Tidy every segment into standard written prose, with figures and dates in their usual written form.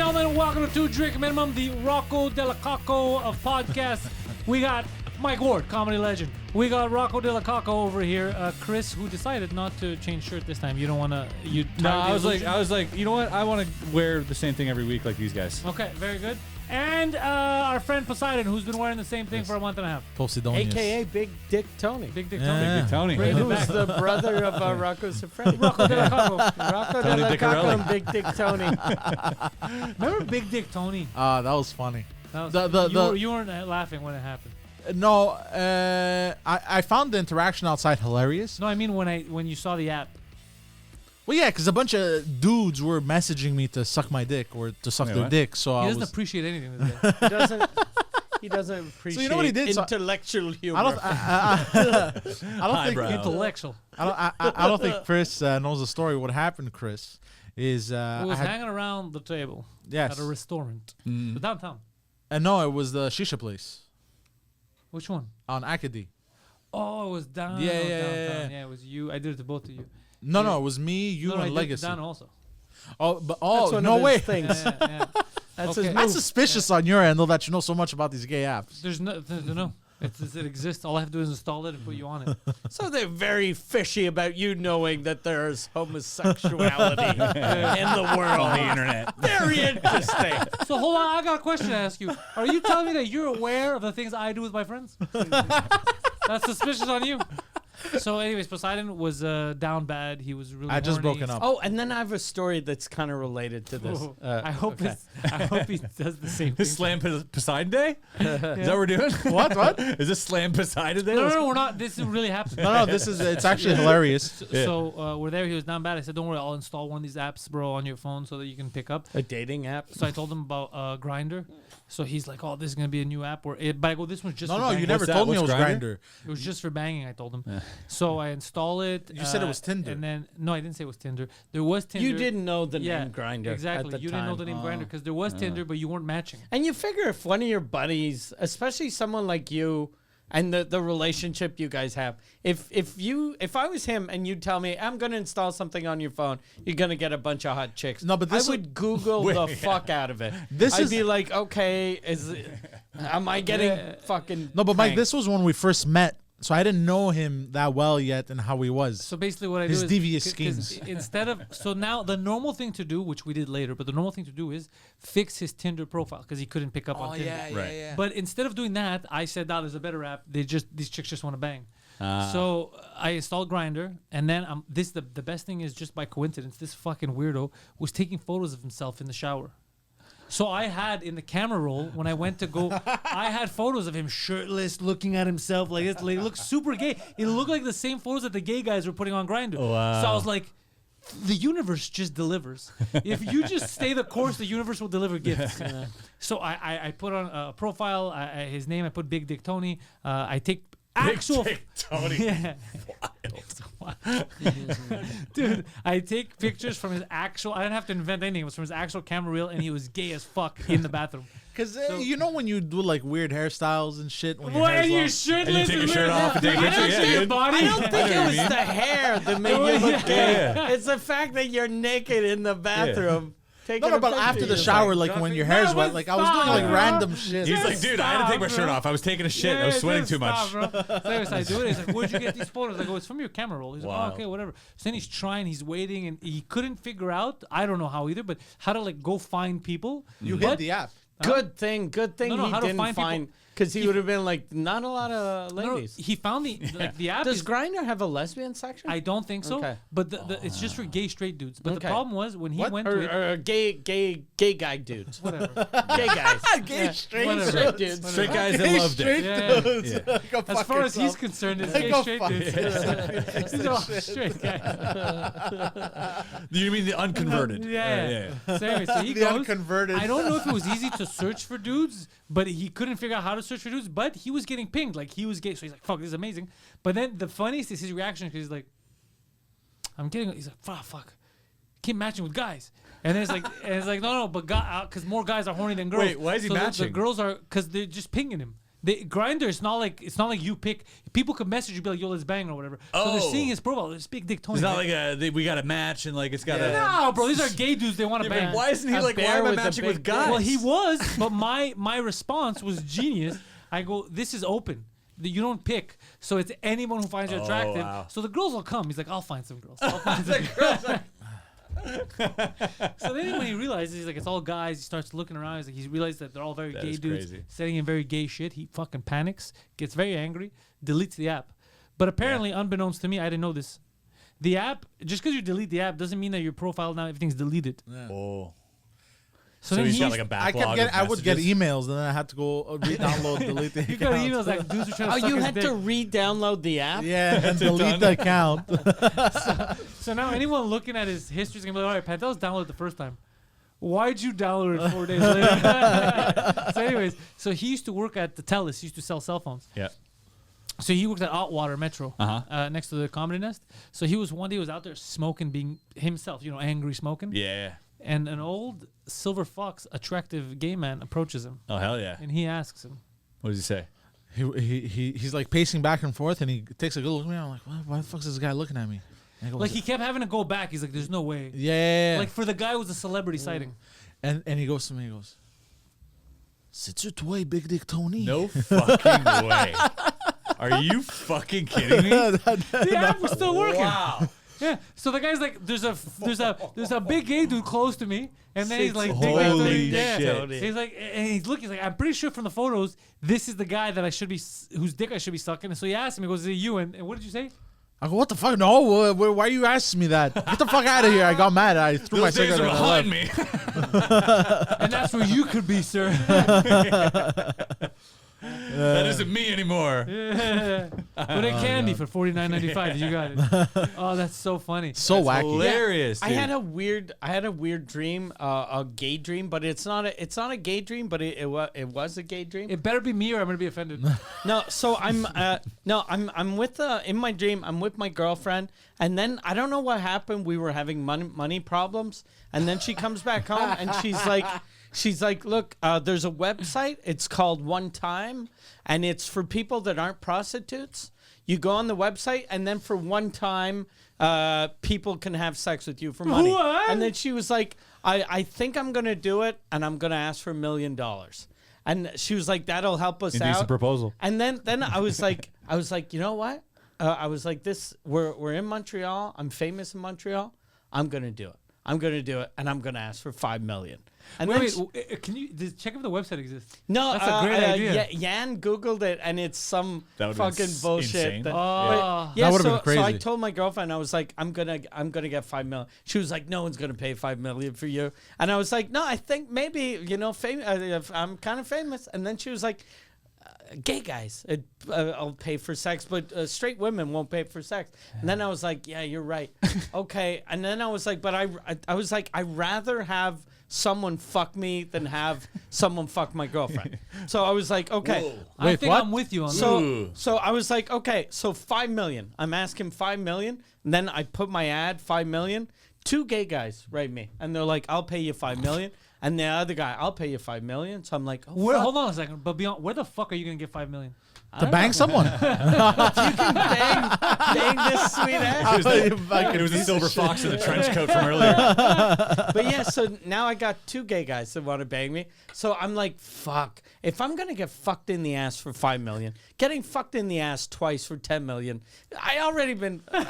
gentlemen, welcome to Two Drink Minimum, the Rocco Della Cocco of podcasts. We got Mike Ward, comedy legend. We got Rocco Della Cocco over here. Chris, who decided not to change shirt this time. You don't want to. No, I was like, you know what? I want to wear the same thing every week like these guys. Okay, very good. And our friend Poseidon, who's been wearing the same thing for a month and a half. Poseidon. A.K.A. Big Dick Tony. Big Dick Yeah. Tony. Big Dick Tony. Bring it Who's back. the brother of Rocco's friend? Rocco Della Cocco. Rocco Tony Della Cocco Diccarelli. and Big Dick Tony. Remember Big Dick Tony? That was funny. That was, you weren't laughing when it happened. No, I found the interaction outside hilarious. No, I mean when you saw the app. Well, yeah, because a bunch of dudes were messaging me to suck my dick or to suck Wait, their what? dick. So He I doesn't was. appreciate anything this guy. He doesn't appreciate you know what he did? So- intellectual humor. I don't. I don't think. Highbrow. Intellectual. I don't think Chris knows the story. What happened, Chris, is It was hanging around the table yes, at a restaurant downtown. and no, it was the shisha place Which one? on Acadie. Oh, it was down. Yeah, downtown. yeah. Yeah, it was you. I did it to both of you. No, Yeah. no, it was me, you, No, I and did Legacy. Down also. Oh, but That's one no of his way. things. Yeah. That's Okay. his That's move. suspicious on your end, though, that you know so much about these gay apps. There's no. It exists. All I have to do is install it and put you on it. So they're very fishy about you knowing that there's homosexuality in the world. On the internet. Very interesting. So hold on, I got a question to ask you. Are you telling me that you're aware of the things I do with my friends? That's suspicious on you. So, anyways, Poseidon was down bad. He was really. I just horny. broken up. Oh, and then I have a story that's kind of related to this. I hope he does the same thing. This Slam Poseidon Day? Is that what we're doing? What? Is this Slam Poseidon Day? No, we're not. This is really happening. No, it's actually hilarious. So we're there. He was down bad. I said, "Don't worry, I'll install one of these apps, bro, on your phone so that you can pick up." A dating app. So I told him about Grindr. So he's like, "Oh, this is gonna be a new app." But I go, "This one's just No, for no, banging." you never What's that? told me it What's was Grindr? Grindr. It was just for banging. I told him. So I install it. You said it was Tinder. And then no, I didn't say it was Tinder. There was Tinder. You didn't know the Yeah, name Grindr. exactly. At the You time. didn't know the name Grindr because there was Tinder, but you weren't matching. And you figure if one of your buddies, especially someone like you, and the relationship you guys have, if I was him and you'd tell me I'm gonna install something on your phone, you're gonna get a bunch of hot chicks. No, but this I would Google the fuck out of it. I'd be like, okay, am I getting fucking No, but Mike, pranked? this was when we first met, so I didn't know him that well yet and how he was. So basically, what I His do is devious 'cause schemes. Instead of now the normal thing to do, which we did later, but the normal thing to do is fix his Tinder profile because he couldn't pick up on Tinder. Right. But instead of doing that, I said, "Nah, there's a better app. These chicks just want to bang." So I installed Grindr, and then the best thing is just by coincidence, this fucking weirdo was taking photos of himself in the shower. So I had in the camera roll when I went to go, I had photos of him shirtless, looking at himself like this. Like, it looked super gay. It looked like the same photos that the gay guys were putting on Grindr. Wow. So I was like, the universe just delivers. If you just stay the course, the universe will deliver gifts. So I put on a profile, his name. I put Big Dick Tony. I take actual. Dick Tony. Yeah. Dude, I take pictures from his actual. I didn't have to invent anything. It was from his actual camera reel, and he was gay as fuck in the bathroom. Because you know when you do like weird hairstyles and shit. When your What? hair's And you're long? shirtless. And you take your shirt off and take a I picture? don't Yeah, see your dude. body. I don't think it was the hair that made you look gay. Yeah. It's the fact that you're naked in the bathroom. Taking No, a but picture. after the You're shower, like, like when your hair's wet, like I was doing like random shit. He's like, Just dude, I had to take my stop, shirt bro. off. I was taking a shit. I was sweating too much. So anyways, I do it. He's like, "Where'd you get these photos?" I go, "It's from your camera roll." He's like, Wow. "Oh, okay, whatever." So then he's trying, he's waiting, and he couldn't figure out. I don't know how either, but how to like go find people. You But- hit the app. Good thing No, he how to didn't find find people. because he would have been like not a lot of No, ladies. he found the app. Does is, Grindr have a lesbian section? I don't think so. Okay. But it's just for gay straight dudes. But the Okay. problem was when he went to it. or gay guy dudes. Whatever. Gay guys. Gay straight Whatever. Straight dudes. Straight guys that loved it. Yeah. Go As fuck far as he's yourself. concerned, it's Go gay straight fuck dudes. yourself. He's all straight guy. You mean the unconverted? Yeah. So anyway, so he The goes. unconverted. I don't know if it was easy to search for dudes, but he couldn't figure out how to search for dudes. But he was getting pinged, like he was gay. So he's like, "Fuck, this is amazing." But then the funniest is his reaction because he's like, "I'm getting." He's like, "Fuck, keep matching with guys." And then it's like, no, but because more guys are horny than girls. Wait, why is he so The matching? girls are because they're just pinging him. The Grindr, it's not like you pick. People could message you, be like, "Yo, let's bang" or whatever. So they're seeing his profile. This big dick Tony. It's not like we got a match and like it's got a. No, bro, these are gay dudes. They want to bang. Why isn't he A like? Why bear am I with a matching big with guys? dick. Well, he was, but my response was genius. I go, "This is open. You don't pick, so it's anyone who finds you attractive. wow. So the girls will come." He's like, "I'll find some girls." I'll find some girls. So then when he realizes, he's like, it's all guys. He starts looking around. He's like, he realized that they're all very That gay is dudes, crazy. sending him very gay shit. He fucking panics, gets very angry, deletes the app. But apparently, unbeknownst to me, I didn't know this. The app, just because you delete the app, doesn't mean that your profile now everything's deleted. Oh. So, So then he's got he's- like a I backlog. I would get messages. emails, and then I had to go re-download, delete the you got account. emails like dudes who trying to Oh, suck you his had dick. to re-download the app? Yeah, and then delete the account. So now anyone looking at his history is gonna be like, all right, Pantelis downloaded it the first time. Why'd you download it 4 days later? So anyways, so he used to work at the Telus. He used to sell cell phones. Yeah. So he worked at Outwater Metro, Uh-huh. next to the Comedy Nest. So one day he was out there smoking, being himself, angry smoking. Yeah. And an old silver fox, attractive gay man approaches him, Oh hell yeah. and he asks him, What does he say? He's like pacing back and forth, and he takes a good look at me. I'm like, why the fuck is this guy looking at me? And I go, like he kept having to go back. He's like, there's no way. yeah. Like for the guy, it was a celebrity sighting. and he goes to me, he goes, "C'est your toy, Big Dick Tony." No fucking way. Are you fucking kidding me? The app was still working. Wow. Yeah. So the guy's like, there's a big gay dude close to me, and then he's like, Holy yeah. shit. He's like, and he's looking. He's like, I'm pretty sure from the photos, this is the guy that I should be, whose dick I should be sucking. And so he asked him, he goes, "Is it you?" And what did you say? I go, "What the fuck? No, why are you asking me that? Get the fuck out of here!" I got mad. I threw my Those days cigarette. are And I left. behind me. And that's where you could be, sir. That isn't me anymore. Yeah. But it can be for $49.95. You got it. Oh, that's so funny. So wacky. Hilarious. I dude. had a weird dream, a gay dream, but it's not a gay dream, but it was a gay dream. It better be me or I'm gonna be offended. No, so I'm with in my dream. I'm with my girlfriend, and then I don't know what happened. We were having money problems, and then she comes back home, and she's like, look, there's a website. It's called One Time, and it's for people that aren't prostitutes. You go on the website, and then for one time, people can have sex with you for money. What? And then she was like, I think I'm gonna do it, and I'm gonna ask for $1 million. And she was like, that'll help us Indecent out. proposal. And then I was like, you know what? I was like, we're in Montreal. I'm famous in Montreal. I'm gonna do it. I'm gonna do it, and I'm gonna ask for $5 million. And then Wait, can you check if the website exists? no, That's a great idea. Yan Googled it, and it's some That would've been fucking bullshit. insane. That, Oh. yeah, That would've so, been crazy. So I told my girlfriend, I was like, I'm gonna get $5 million. She was like, no one's gonna pay $5 million for you. And I was like, no, I think maybe I'm kind of famous. And then she was like, gay guys, I'll pay for sex, but straight women won't pay for sex. And then I was like, yeah, you're right. Okay. And then I was like, but I was like, I'd rather have someone fuck me than have someone fuck my girlfriend. So I was like, okay. I Wait, think what? I'm with you on that. Ooh. So I was like, okay, so $5 million. I'm asking $5 million. And then I put my ad, $5 million. 2 gay guys write me, and they're like, I'll pay you $5 million. And the other guy, I'll pay you $5 million. So I'm like, oh, fuck. Hold on a second. But beyond, where the fuck are you gonna get $5 million? To bang someone. Bang this sweet ass. It was a silver fox in the trench coat from earlier. But yeah, so now I got 2 gay guys that want to bang me. So I'm like, fuck. If I'm gonna get fucked in the ass for $5 million, getting fucked in the ass twice for $10 million, I've already been fucked in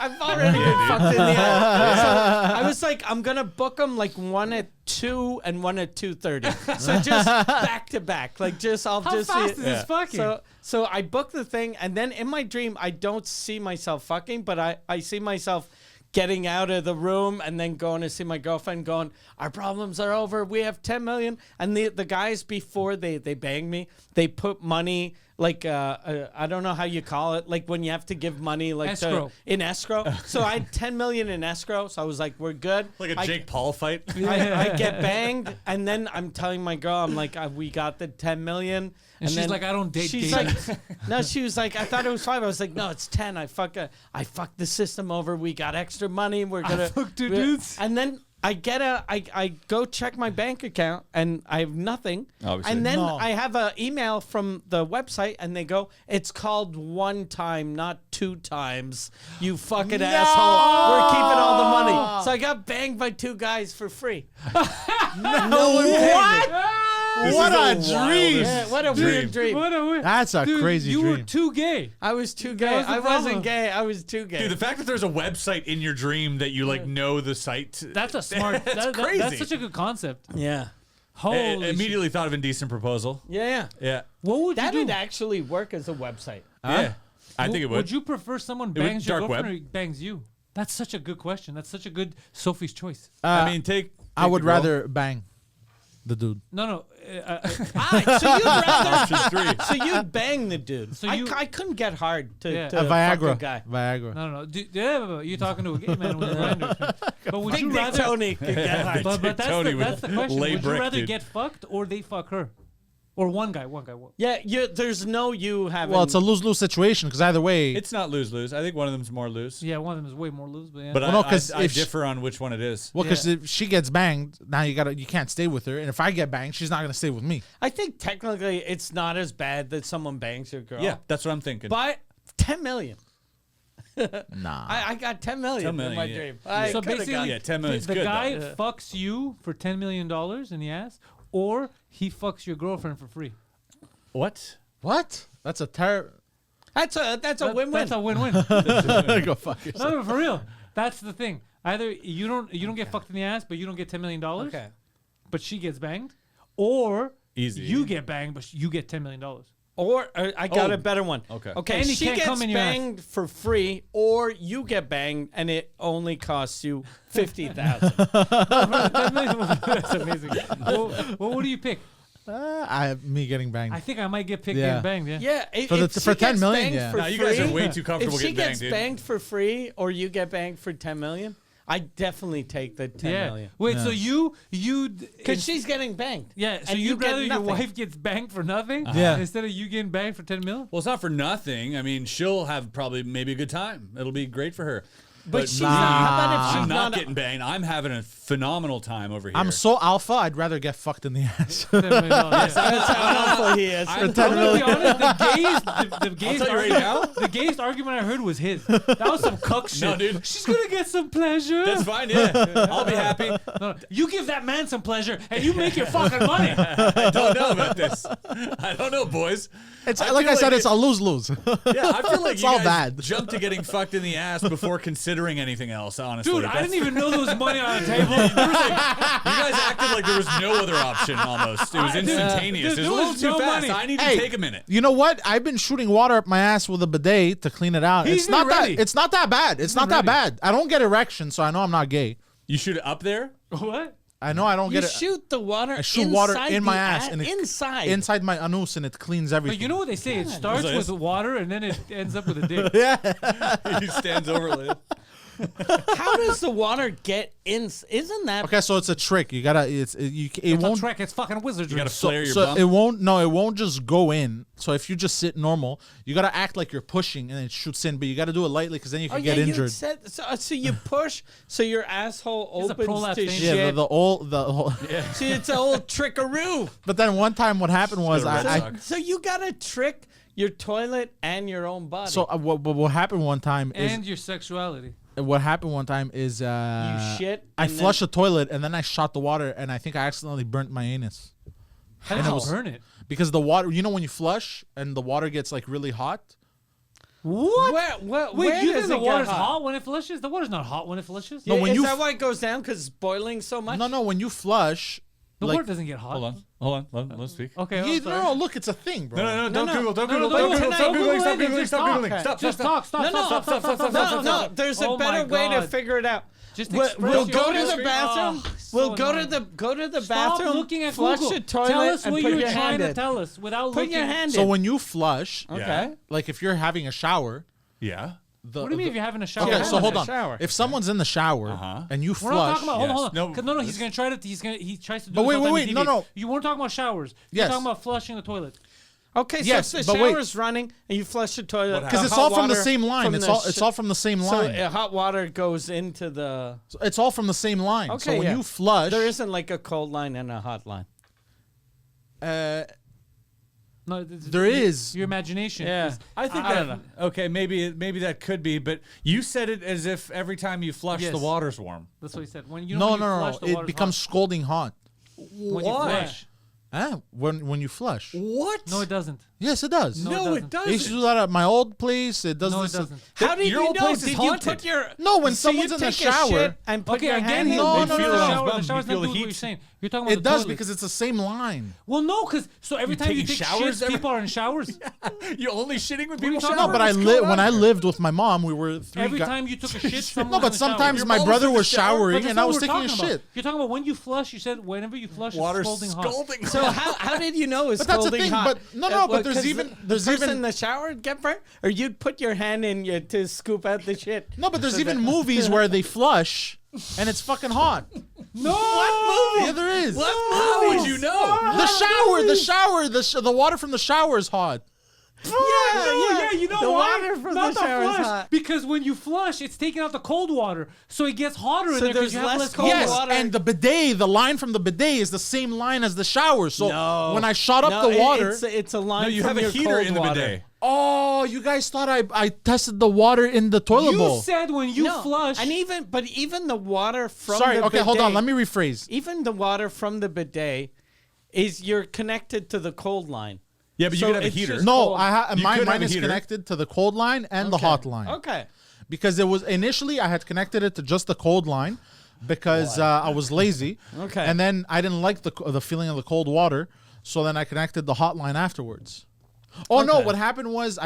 the ass. So I was like, I'm gonna book them like one at 2 and one at 2:30. So just back to back, like just I'll How just fast see is this fucking? So I booked the thing, and then in my dream, I don't see myself fucking, but I see myself getting out of the room and then going to see my girlfriend going, our problems are over. We have 10 million. And the guys, before they bang me, they put money, like, I don't know how you call it. Like when you have to give money, like Escrow. in escrow. So I had 10 million in escrow. So I was like, we're good. Like a Jake Paul fight. I get banged. And then I'm telling my girl, I'm like, we got the 10 million. And she's then like, I don't date She's gay like, dudes. no, she was like, I thought it was 5. I was like, no, it's 10. I fucked the system over. We got extra money. We're gonna fucked 2 we're- dudes. And then I go check my bank account and I have nothing. Obviously. And then No. I have an email from the website and they go, it's called 1 time, not 2 times. You fucking asshole. We're keeping all the money. So I got banged by 2 guys for free. No one paid me. What a This is dream! Yeah, what a weird dream. What a weird. That's a crazy You dream. were too gay. I was too gay. was the I wasn't problem. gay. I was too gay. Dude, the fact that there's a website in your dream that you like know the site. That's a smart. That's crazy. That's such a good concept. yeah. Holy. Immediately thought of indecent proposal. Yeah. Yeah. What would you That'd do? actually work as a website. Yeah. I think it would. Would you prefer someone would- bangs your dark girlfriend web. or bangs you? That's such a good question. That's such a good Sophie's choice. I mean, take. I would the girl. rather bang the dude. No. Alright, so you'd rather Option 3. so you'd bang the dude. So I, you- I couldn't get hard to, Yeah. to A fuck a Viagra. guy. Viagra. No. You're talking to a gay man with a grinder. But would Big you Dick rather? Tony could get hard. But that's Tony that's the question. lay Would you brick, rather dude. get fucked or they fuck her, or one guy? Yeah, there's no you having. Well, it's a lose-lose situation because either way, It's not lose-lose. I think one of them's more loose. Yeah, one of them is way more loose. But yeah. But Well, no, I 'cause I if she- differ on which one it is. well, because Yeah. if she gets banged, now you can't stay with her, and if I get banged, she's not gonna stay with me. I think technically it's not as bad that someone bangs your girl. Yeah, that's what I'm thinking. But 10 million. Nah. I got 10 million, 10 million, in my yeah. dream. I so coulda basically, got Yeah, 10 the, million's the good, guy though. fucks you for $10 million in the ass, or he fucks your girlfriend for free. What? What? That's a terrible. That's a win-win. That's a win-win. Go fuck yourself. No, for real. That's the thing. Either you don't get fucked in the ass, but you don't get $10 million. Okay. But she gets banged, or Easy. you get banged, but you get $10 million. Or I got Oh. a better one. Okay. Okay. And he She can't gets come in your ass. banged for free, or you get banged and it only costs you $50,000. $10 million. That's amazing. What do you pick? Me getting banged. I think I might get picked Yeah. getting banged. Yeah. Yeah. If, For the- if she for 10 gets million, banged yeah. for Nah, you guys are free- way too comfortable If she getting banged, gets dude. banged for free, or you get banged for 10 million, I definitely take the 10 Yeah. million. Wait. Yeah. So you Because she's getting banged. yeah. So and you you'd get rather your nothing. wife gets banged for nothing, Yeah. instead of you getting banged for 10 mil? Well, it's not for nothing. I mean, she'll have probably maybe a good time. It'll be great for her. But she's nah. not. How about if she's I'm not not? getting banged. I'm having a phenomenal time over here. I'm so alpha. I'd rather get fucked in the ass. $10 million. Yeah. That's how awful he is. I'm gonna be honest. The gayest tell you right argument, the gayest argument I heard was his. That was some cuck shit. No, dude. She's gonna get some pleasure. That's fine. Yeah, I'll be happy. No, you give that man some pleasure, and you make your fucking money. I don't know about this. I don't know, boys. It's I like feel I said, like it's a lose-lose. Yeah, I feel like It's you all guys bad. jumped to getting fucked in the ass before considering anything else. Honestly, Dude, I didn't even know there was money on the table. You guys acted like there was no other option. Almost, it was instantaneous. there It was a little was too no fast. money. I need to Hey, take a minute. You know what? I've been shooting water up my ass with a bidet to clean it out. He's It's not been that. ready. It's not that bad. It's not that ready. bad. I don't get erection, so I know I'm not gay. You shoot it up there. What? I know I don't You get it shoot the water. I shoot water inside in my the ass and it- inside. inside my anus, and it cleans everything. But you know what they say? It starts Is with this? water, and then it ends up with a dick. He stands over it. How does the water get in? Isn't that? Okay, so it's a trick. You gotta. It It's a won't. trick. It's fucking wizardry. You gotta flare your So bump. it won't. No, it won't just go in. So if you just sit normal, you gotta act like you're pushing, and it shoots in. But you gotta do it lightly, because then you can Oh get yeah, injured. you said so. You push, so your asshole He's a opens prolapse to thing. Yeah, shit. the whole. See, it's a whole trickaroo. But then one time, what happened was Red I Sox. So you gotta trick your toilet and your own body. so what happened one time is And your sexuality. what happened one time is you shit. I and then- flushed the toilet and then I shot the water, and I think I accidentally burnt my anus How did And it you was- burn it? because the water. You know when you flush and the water gets like really hot. What? Where Wait, you does think the it get water's hot when it flushes? The water's not hot when it flushes. No, when is you that f- why it goes down? Because it's boiling so much. No, when you flush. The like, water doesn't get hot. Hold on. Let's speak. Okay. you, I'm sorry. no, look, it's a thing, bro. No, No, don't no. Google, don't No, Google, no, don't no, Google, no, stop no, Googling, Google stop it and Googling, just stop talk. Googling, stop, Just stop, talk. Stop. No, Stop. Stop. Stop. Stop. Stop. No, Stop. no, there's a Oh better my way to God. figure it out. Just We'll express go your to the history. bathroom. Oh, so We'll go to annoying. the Stop bathroom. looking at flush Google. the toilet Tell us and what put you were your trying hand to in. tell us without Put looking. your hand So in. when you flush, Okay. like if you're having a shower, Yeah. the, What do you mean if you're having a shower? Okay, Yeah, so I'm hold in on. the shower. If someone's in the shower and you We're not flush, talking about. Hold on. Yes. No, he's gonna try to. He tries to do. But this wait, all the time wait, in no, TV. no. You weren't talking about showers. Yes. You're talking about flushing the toilet. Okay, Yes, so if the but wait. shower's running and you flush the toilet, Because it's all from the same line. It's all from the same line. So hot water goes into the. It's all from the same line. Okay, so when yeah. you flush, There isn't like a cold line and a hot line. No, there is. Your imagination. Yeah. is- I think I that don't okay, maybe that could be, but you said it as if every time you flush Yes. the water's warm. That's what he said. When you No, when you no, flush, no. the It water's becomes hot. scalding hot. When you Why? flush. When you flush. What? No, it doesn't. Yes, it does. No, it I used to do that at my old place. It does No, it this. doesn't. How did Your you old know? place is Did you haunted. put your No, when so someone's you in the take a shower. shit and put Okay, your again, hand he in No, no, no, no, no, no, no, the no. shower. Bum, The you shower's feel not the doing what you're heat. saying. You're talking about It the does toilet. because it's the same line. Well, no, because so every time you taking take showers shits, every- people are in showers. You only shitting with are you people talking shower? No, but when I lived with my mom, we were three. Every time you took a shit, someone No, was but in the shower. sometimes Your my mom brother was in the was shower? showering But and that's I not was what we're taking a talking about. shit. You're talking about when you flush. You said whenever you flush, Water's it's scalding hot. scalding. So how did you know it's But that's the scalding thing, hot? but- no, but there's 'cause even- the there's person even- in the shower would get burnt, or you'd put your hand in you to scoop out the shit. No, but there's even movies where they flush and it's fucking hot. No. What movie? Yeah, there is. How would you know? The water from the shower is hot. Yeah, you know The why? water from Not the shower is flush, hot. because when you flush, it's taking out the cold water, so it gets hotter in So there because there's you have less less cold cold Yes, water. and the bidet, the line from the bidet is the same line as the shower. So No. when I shot up No, the water, it's a line. No, you from have a your heater cold in the water. bidet. oh, you guys thought I tested the water in the toilet You bowl. said when you No, flush, and even the water from Sorry, the okay, bidet, hold on. Let me rephrase. Even the water from the bidet is you're connected to the cold line. Yeah, but you So could have a it's heater. just- No, cold. You mine could have a is heater. connected to the cold line and the Okay. hot line. Okay. Because it was initially I had connected it to just the cold line because I was lazy. Okay. And then I didn't like the feeling of the cold water, so then I connected the hot line afterwards. Oh no! Okay. What happened was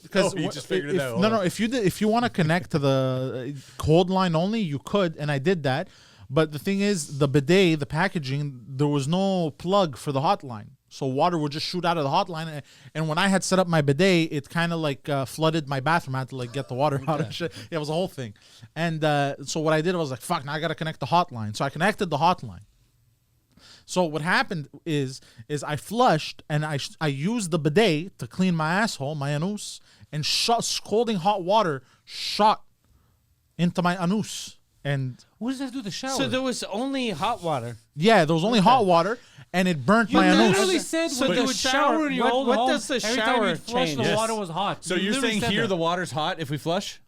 because Oh, you just figured it out, No, huh? no. If you want to connect to the cold line only, you could, and I did that. But the thing is, the bidet, the packaging, there was no plug for the hot line. So water would just shoot out of the hot line, and when I had set up my bidet, it kind of like flooded my bathroom. I had to like get the water out and shit. Yeah, it was a whole thing. And so what I did was like, fuck, now I got to connect the hot line. So I connected the hot line. So what happened is I flushed and I used the bidet to clean my asshole, my anus, and scalding hot water shot into my anus. And what does that do with the shower? So there was only hot water. yeah, there was only hot water, and it burnt you my anus. literally said So when the you would shower- shower in your what- old what home, does the every time shower you'd flush, change? the Yes. water was hot. So You you're literally saying said here that. the water's hot if we flush?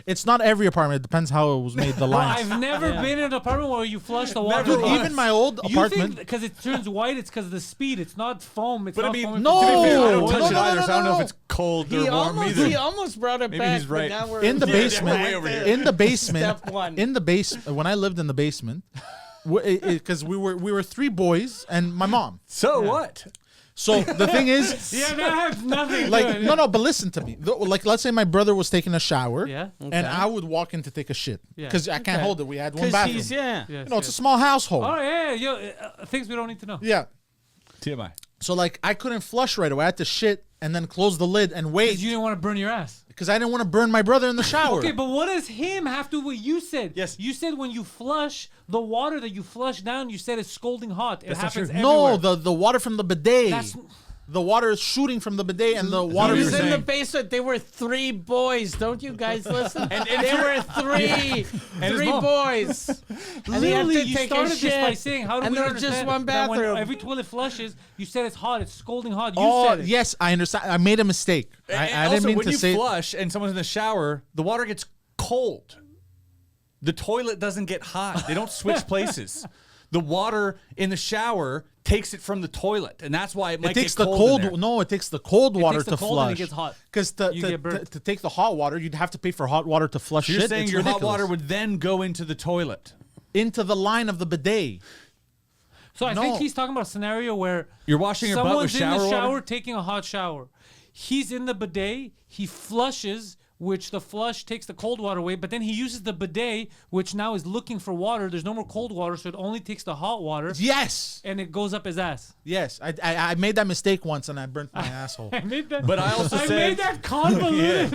It's not every apartment. It depends how it was made. The Well, lines. I've never been in an apartment where you flush the water. Dude, hot. even my old You apartment. think because it turns white, it's because of the speed. It's not foam. It's But I not mean, foaming no, to be fair, I no, don't touch no, it no, either, no, so I don't know no. if it's cold or He warm either. almost brought it Maybe back, he's right. but now we're in the Yeah, basement, way over here. in the basement, Step one. in the basement. When I lived in the basement, because we were three boys and my mom. So what? So the thing is, Yeah, that has nothing to like do. no, but listen to me. Like let's say my brother was taking a shower, Yeah. and I would walk in to take a shit Yeah. because I can't Okay. hold it. We had one 'Cause bathroom. he's yeah. Yes, You know, it's a yes. small household. Oh yeah, things we don't need to know. Yeah. TMI. So like I couldn't flush right away. I had to shit and then close the lid and wait Because you didn't want to burn your ass. because I didn't want to burn my brother in the shower. Okay, but what does him have to do with what you said? Yes. You said when you flush, the water that you flush down, you said it's scalding hot. It That's not happens true. everywhere. No, the water from the bidet. That's- The water is shooting from the bidet and the water He you was were in the saying. basement. They were three boys. Don't you guys listen? And they were three And his mom. boys. And they had Literally, to you take a started this by shit. saying, how do and we there was understand just one that when bathroom. every toilet flushes, you said it's hot, it's scalding hot. You Oh, said it. yes, I understand. I made a mistake. And I also, didn't mean when to you say. flush and someone's in the shower, the water gets cold. The toilet doesn't get hot. They don't switch places. The water in the shower takes it from the toilet, and that's why it might It takes get the cold. in there. No, it takes the cold water takes the to cold and flush. it gets hot. Because You get burnt. to take the hot water, you'd have to pay for hot water to flush You're shit. saying It's your hot ridiculous. water would then go into the toilet. into the line of the bidet. So I No. think he's talking about a scenario where You're washing your butt with someone's in the shower shower water? taking a hot shower. He's in the bidet. He flushes, which the flush takes the cold water away. But then he uses the bidet, which now is looking for water. There's no more cold water, so it only takes the hot water, Yes, and it goes up his ass. yes. I made that mistake once and I burnt my asshole. I made that. But I also I said, made that convoluted.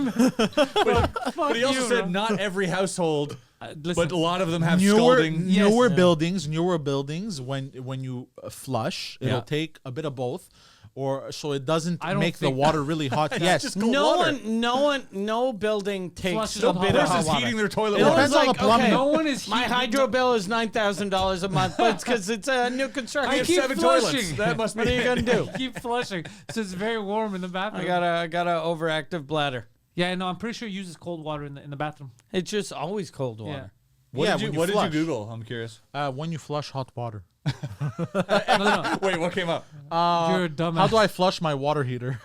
but he also you, said bro. not every household, Listen, but a lot of them have Newer scalding. Yes. buildings. When you flush, it'll Yeah. take a bit of both. or so it doesn't I don't make the think water really hot. Yes, just cold water. no building takes Flushes a with hot bit water. of hot Versus water. heating their toilet It water. depends on the plumbing. No one is. My hydro bill is $9,000 a month, but it's because it's a new construction. I have keep 7 flushing. toilets. That must be. What are you gonna do? Keep flushing, so it's very warm in the bathroom. I got a overactive bladder. Yeah, no, I'm pretty sure it uses cold water in the bathroom. It's just always cold water. What Yeah, did when you you flush. Google? I'm curious. when you flush hot water. No. Wait, what came up? You're a dumbass. How do I flush my water heater?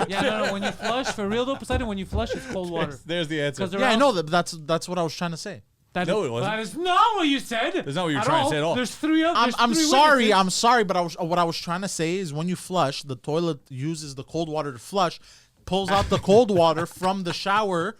Yeah, no. When you flush, for real though, Poseidon, when you flush, it's cold water. There's the answer. 'Cause they're Yeah, I all- know that. That's what I was trying to say. No, it wasn't. That is not what you said. That's not what you were trying to say at all. There's three others. I'm sorry. I'm sorry, but what I was trying to say is when you flush, the toilet uses the cold water to flush, pulls out the cold water from the shower.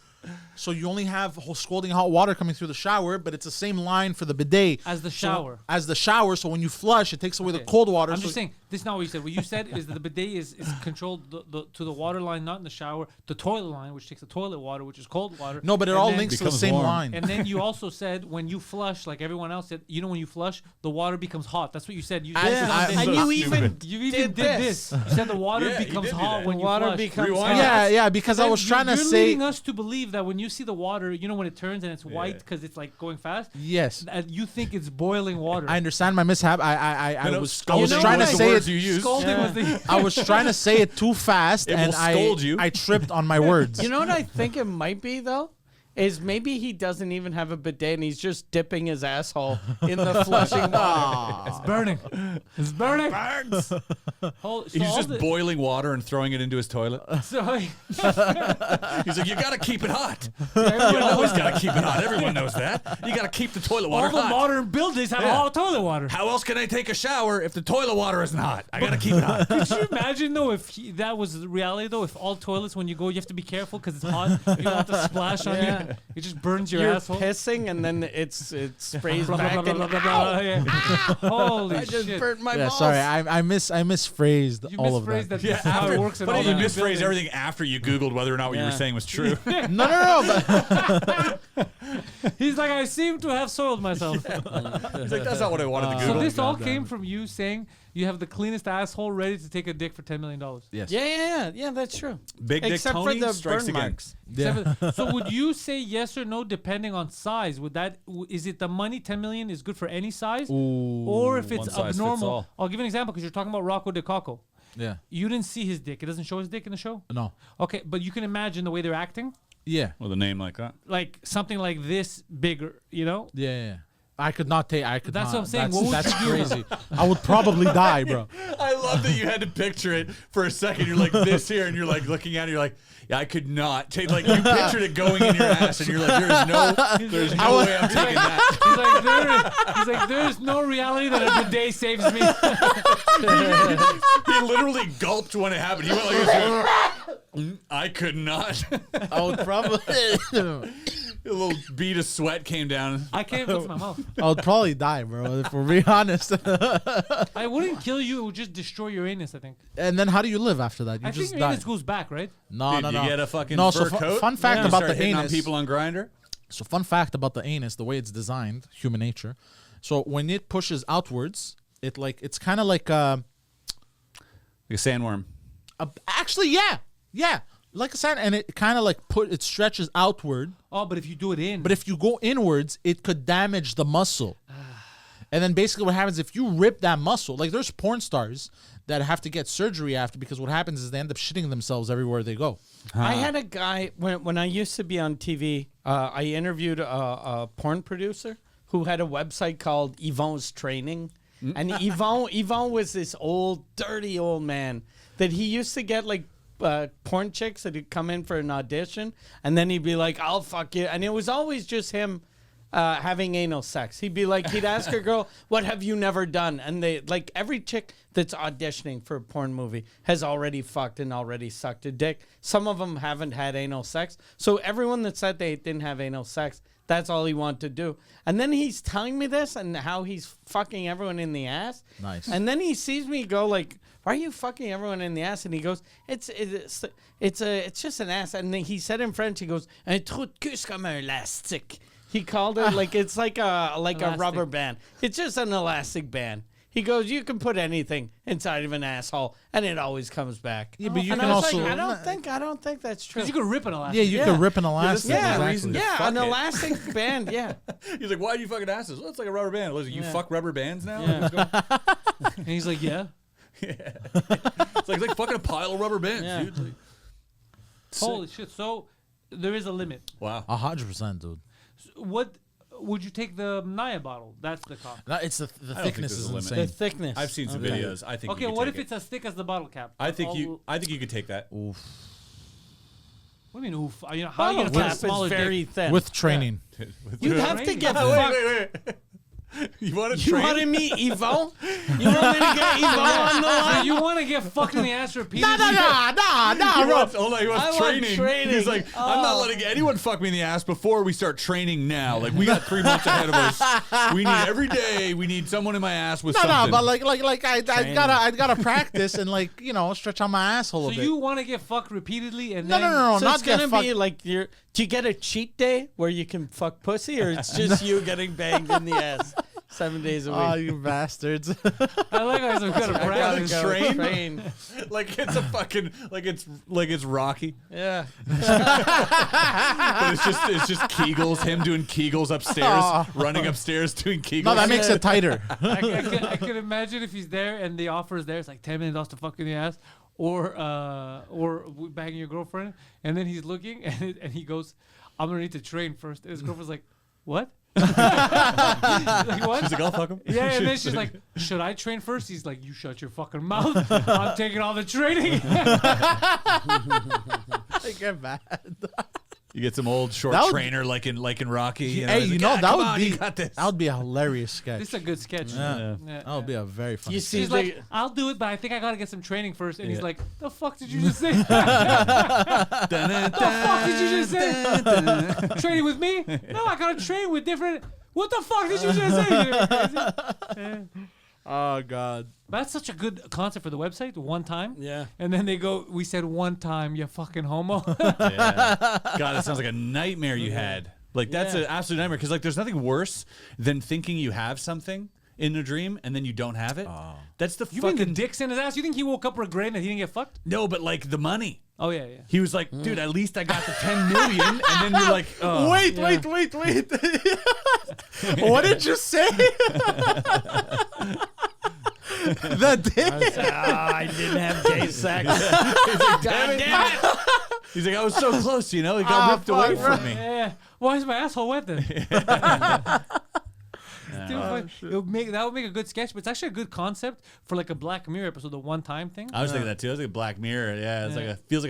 So you only have scalding hot water coming through the shower, but it's the same line for the bidet As the So- shower. So when you flush, it takes away the cold water. I'm so just saying, this is not what you said. What you said is that the bidet is controlled to the water line, not in the shower. The toilet line, which takes the toilet water, which is cold water. No, but it and all then- links to the becomes same warm. line. And then you also said when you flush, like everyone else said, when you flush, the water becomes hot. That's what you said. You I- said I- this. And so you stupid. You even did this. You said the water Yeah, he becomes did do hot that. when you Water flush. becomes Rewind. hot. yeah, because I Then was trying to you're say leading us to believe that when you see the water, when it turns and it's white because it's like going fast, yes. you think it's boiling water. I understand my mishap. I No, was scalding trying to was the say words it. you used. Scolding was the. I was trying to say it too fast, It and will scold you. I tripped on my words. You know what I think it might be though? Is maybe he doesn't even have a bidet and he's just dipping his asshole in the flushing water. It's burning. It's burning. Burns. He's just boiling water and throwing it into his toilet. So, He's like, you got to keep it hot. You always got to keep it hot. Everyone knows that. You got to keep the toilet water all the hot. modern buildings have Yeah. hot toilet water. How else can I take a shower if the toilet water isn't hot? I got to keep it hot. Could you imagine though if that was the reality though? If all toilets when you go you have to be careful because it's hot. You don't have to splash on Yeah. you. It just burns your You're asshole. pissing and then it sprays Blah, blah, back blah, blah, and blah, blah, blah, yeah. Holy I just shit! burnt my yeah, balls. sorry, I misphrased You all of misphrased that. that. This is how it works in But all you the misphrased buildings. everything after you Googled whether or not what you were Yeah. saying was true. No. But He's like, I seem to have soiled myself. He's like, that's not what I wanted to So Google. this all came from you saying you have the cleanest asshole ready to take a dick for $10 million. yes. Yeah, that's true. Big Dick Except Tony for the strikes burn again. marks. Yeah. So would you say yes or no depending on size? Is it the money 10 million is good for any size? Or if one it's size fits abnormal? all. I'll give you an example because you're talking about Rocco De Coco. Yeah. You didn't see his dick. It doesn't show his dick in the show? No. Okay, but you can imagine the way they're acting. Yeah. With a name like that. Like something like this bigger, you know? Yeah. I could not take. I could. That's not. what I'm saying. That's, What would that's you do? crazy. I would probably die, bro. I love that you had to picture it for a second. You're like this here, and you're like looking at it. You're like, yeah, I could not take. Like you pictured it going in your ass, and you're like, there's no way I'm taking that. He's like, there's no reality that a bidet saves me. He literally gulped when it happened. He went like this. I could not. I would probably. A little bead of sweat came down. I can't put it in my mouth. I would probably die, bro. If we're being honest. I wouldn't kill you. It would just destroy your anus, I think. And then how do you live after that? You I just think your die. anus goes back, right? No, Did no, you no. get a fucking no. fur So coat? fun fact You about start the hitting anus. on people on Grindr. So fun fact about the anus, the way it's designed, human nature. So when it pushes outwards, it's kind of like Like a sandworm. actually, yeah, like a sand, and it kind of like it stretches outward. Oh, but if you do it in. But if you go inwards, it could damage the muscle. And then basically what happens if you rip that muscle, like there's porn stars that have to get surgery after because what happens is they end up shitting themselves everywhere they go. I had a guy when I used to be on TV. I interviewed a porn producer who had a website called Yvonne's Training, and Yvonne was this old, dirty old man that he used to get like porn chicks that would come in for an audition, and then he'd be like, "I'll fuck you," and it was always just him. Having anal sex. He'd ask a girl, what have you never done? And they, like, every chick that's auditioning for a porn movie has already fucked and already sucked a dick. Some of them haven't had anal sex. So everyone that said they didn't have anal sex, that's all he wanted to do. And then he's telling me this and how he's fucking everyone in the ass. Nice. And then he sees me go like, why are you fucking everyone in the ass? And he goes, it's just an ass. And then he said in French, he goes, un trou de cul c'est comme un élastique. He called it like it's like a Elastic. rubber band. It's just an elastic band. He goes, you can put anything inside of an asshole, and it always comes back. Yeah, but you And can I was also. like, I don't think that's true. Because you could rip an elastic. Yeah, you could rip an elastic. that's Yeah, the exactly. reason to yeah, fuck an it. elastic band. Yeah, He's like, why do you fucking asses? Well, it's like a rubber band. Listen, you Yeah. fuck rubber bands now? Yeah. What's going- And he's like, yeah. It's like fucking a pile of rubber bands, Yeah. dude. Like, Holy shit. So there is a limit. wow. 100%, dude. What would you take the Naya bottle? That's the cost. No, it's the I don't think thickness there's is a limit. insane. the thickness. I've seen some Okay. videos. I think. Okay, you could what take if it's as thick as the bottle cap? I think you could take that. Oof. What do you mean, oof? You know, how are you Bottle going to cap fit a smaller is very dick? thin. With training. You'd have to Training. get Oh, fucked. wait. You want to You train? want to meet Evo? You want me to get Evo on the So line? you want to get fucked in the ass repeatedly? Nah, He bro. wants, hold on, he wants I want training. He's like, I'm not Oh. letting anyone fuck me in the ass before we start training now. Like, we got 3 months ahead of us. We need every day. We need someone in my ass with No, something. but I gotta practice and stretch out my asshole So a bit. you want to get fucked repeatedly and No, then... So not it's gonna get fucked. be like do you get a cheat day where you can fuck pussy, or it's just you getting banged in the ass 7 days a week? Oh, you bastards! I like how he's got to gotta practice. go. Train? Train. Like it's a fucking like it's Rocky, Yeah. but it's just Kegels. Him doing Kegels upstairs, running upstairs doing Kegels. No, that makes it tighter. I can imagine if he's there and the offer is there. It's like 10 minutes off to fuck in the ass, or banging your girlfriend, and then he's looking and he goes, "I'm gonna need to train first." And his girlfriend's like, "What?" Like, what? She's like, I'll fuck him. Yeah, and then she's like, "Should I train first?" He's like, "You shut your fucking mouth. I'm taking all the training." Get bad. You get some old short That would- trainer like in Rocky. You know, Hey, he's you like, know "Ah, that come would on, be you got this." that would be a hilarious sketch. This is a good sketch. Yeah. Yeah, That would be a very funny. You see She's the like, "I'll do it, but I think I gotta get some training first." And he's Yeah. like, "The fuck did you just say? The fuck did you just say? Training with me? No, I gotta train with different. What the fuck did you just say?" Yeah. Oh God. That's such a good concept for the website. One time. Yeah. And then they go, "We said one time, you fucking homo." Yeah. God, that sounds like a nightmare you had. Like that's Yeah. an absolute nightmare because like there's nothing worse than thinking you have something in a dream and then you don't have it. That's the You mean fucking the dicks in his ass? You think he woke up regretting that he didn't get fucked? no, but like the money. Oh yeah, yeah. He was like, dude, at least I got the 10 million, and then you're like, oh. Wait. What did you say? That did. I didn't have gay sex. He's like, damn it. He's like, I was so close, you know, it got ripped away from me. Yeah. Why is my asshole wet then? Dude, that would make a good sketch, but it's actually a good concept for like a Black Mirror episode, the one time thing. I was thinking that too. I was like Black Mirror. Yeah, it's like feels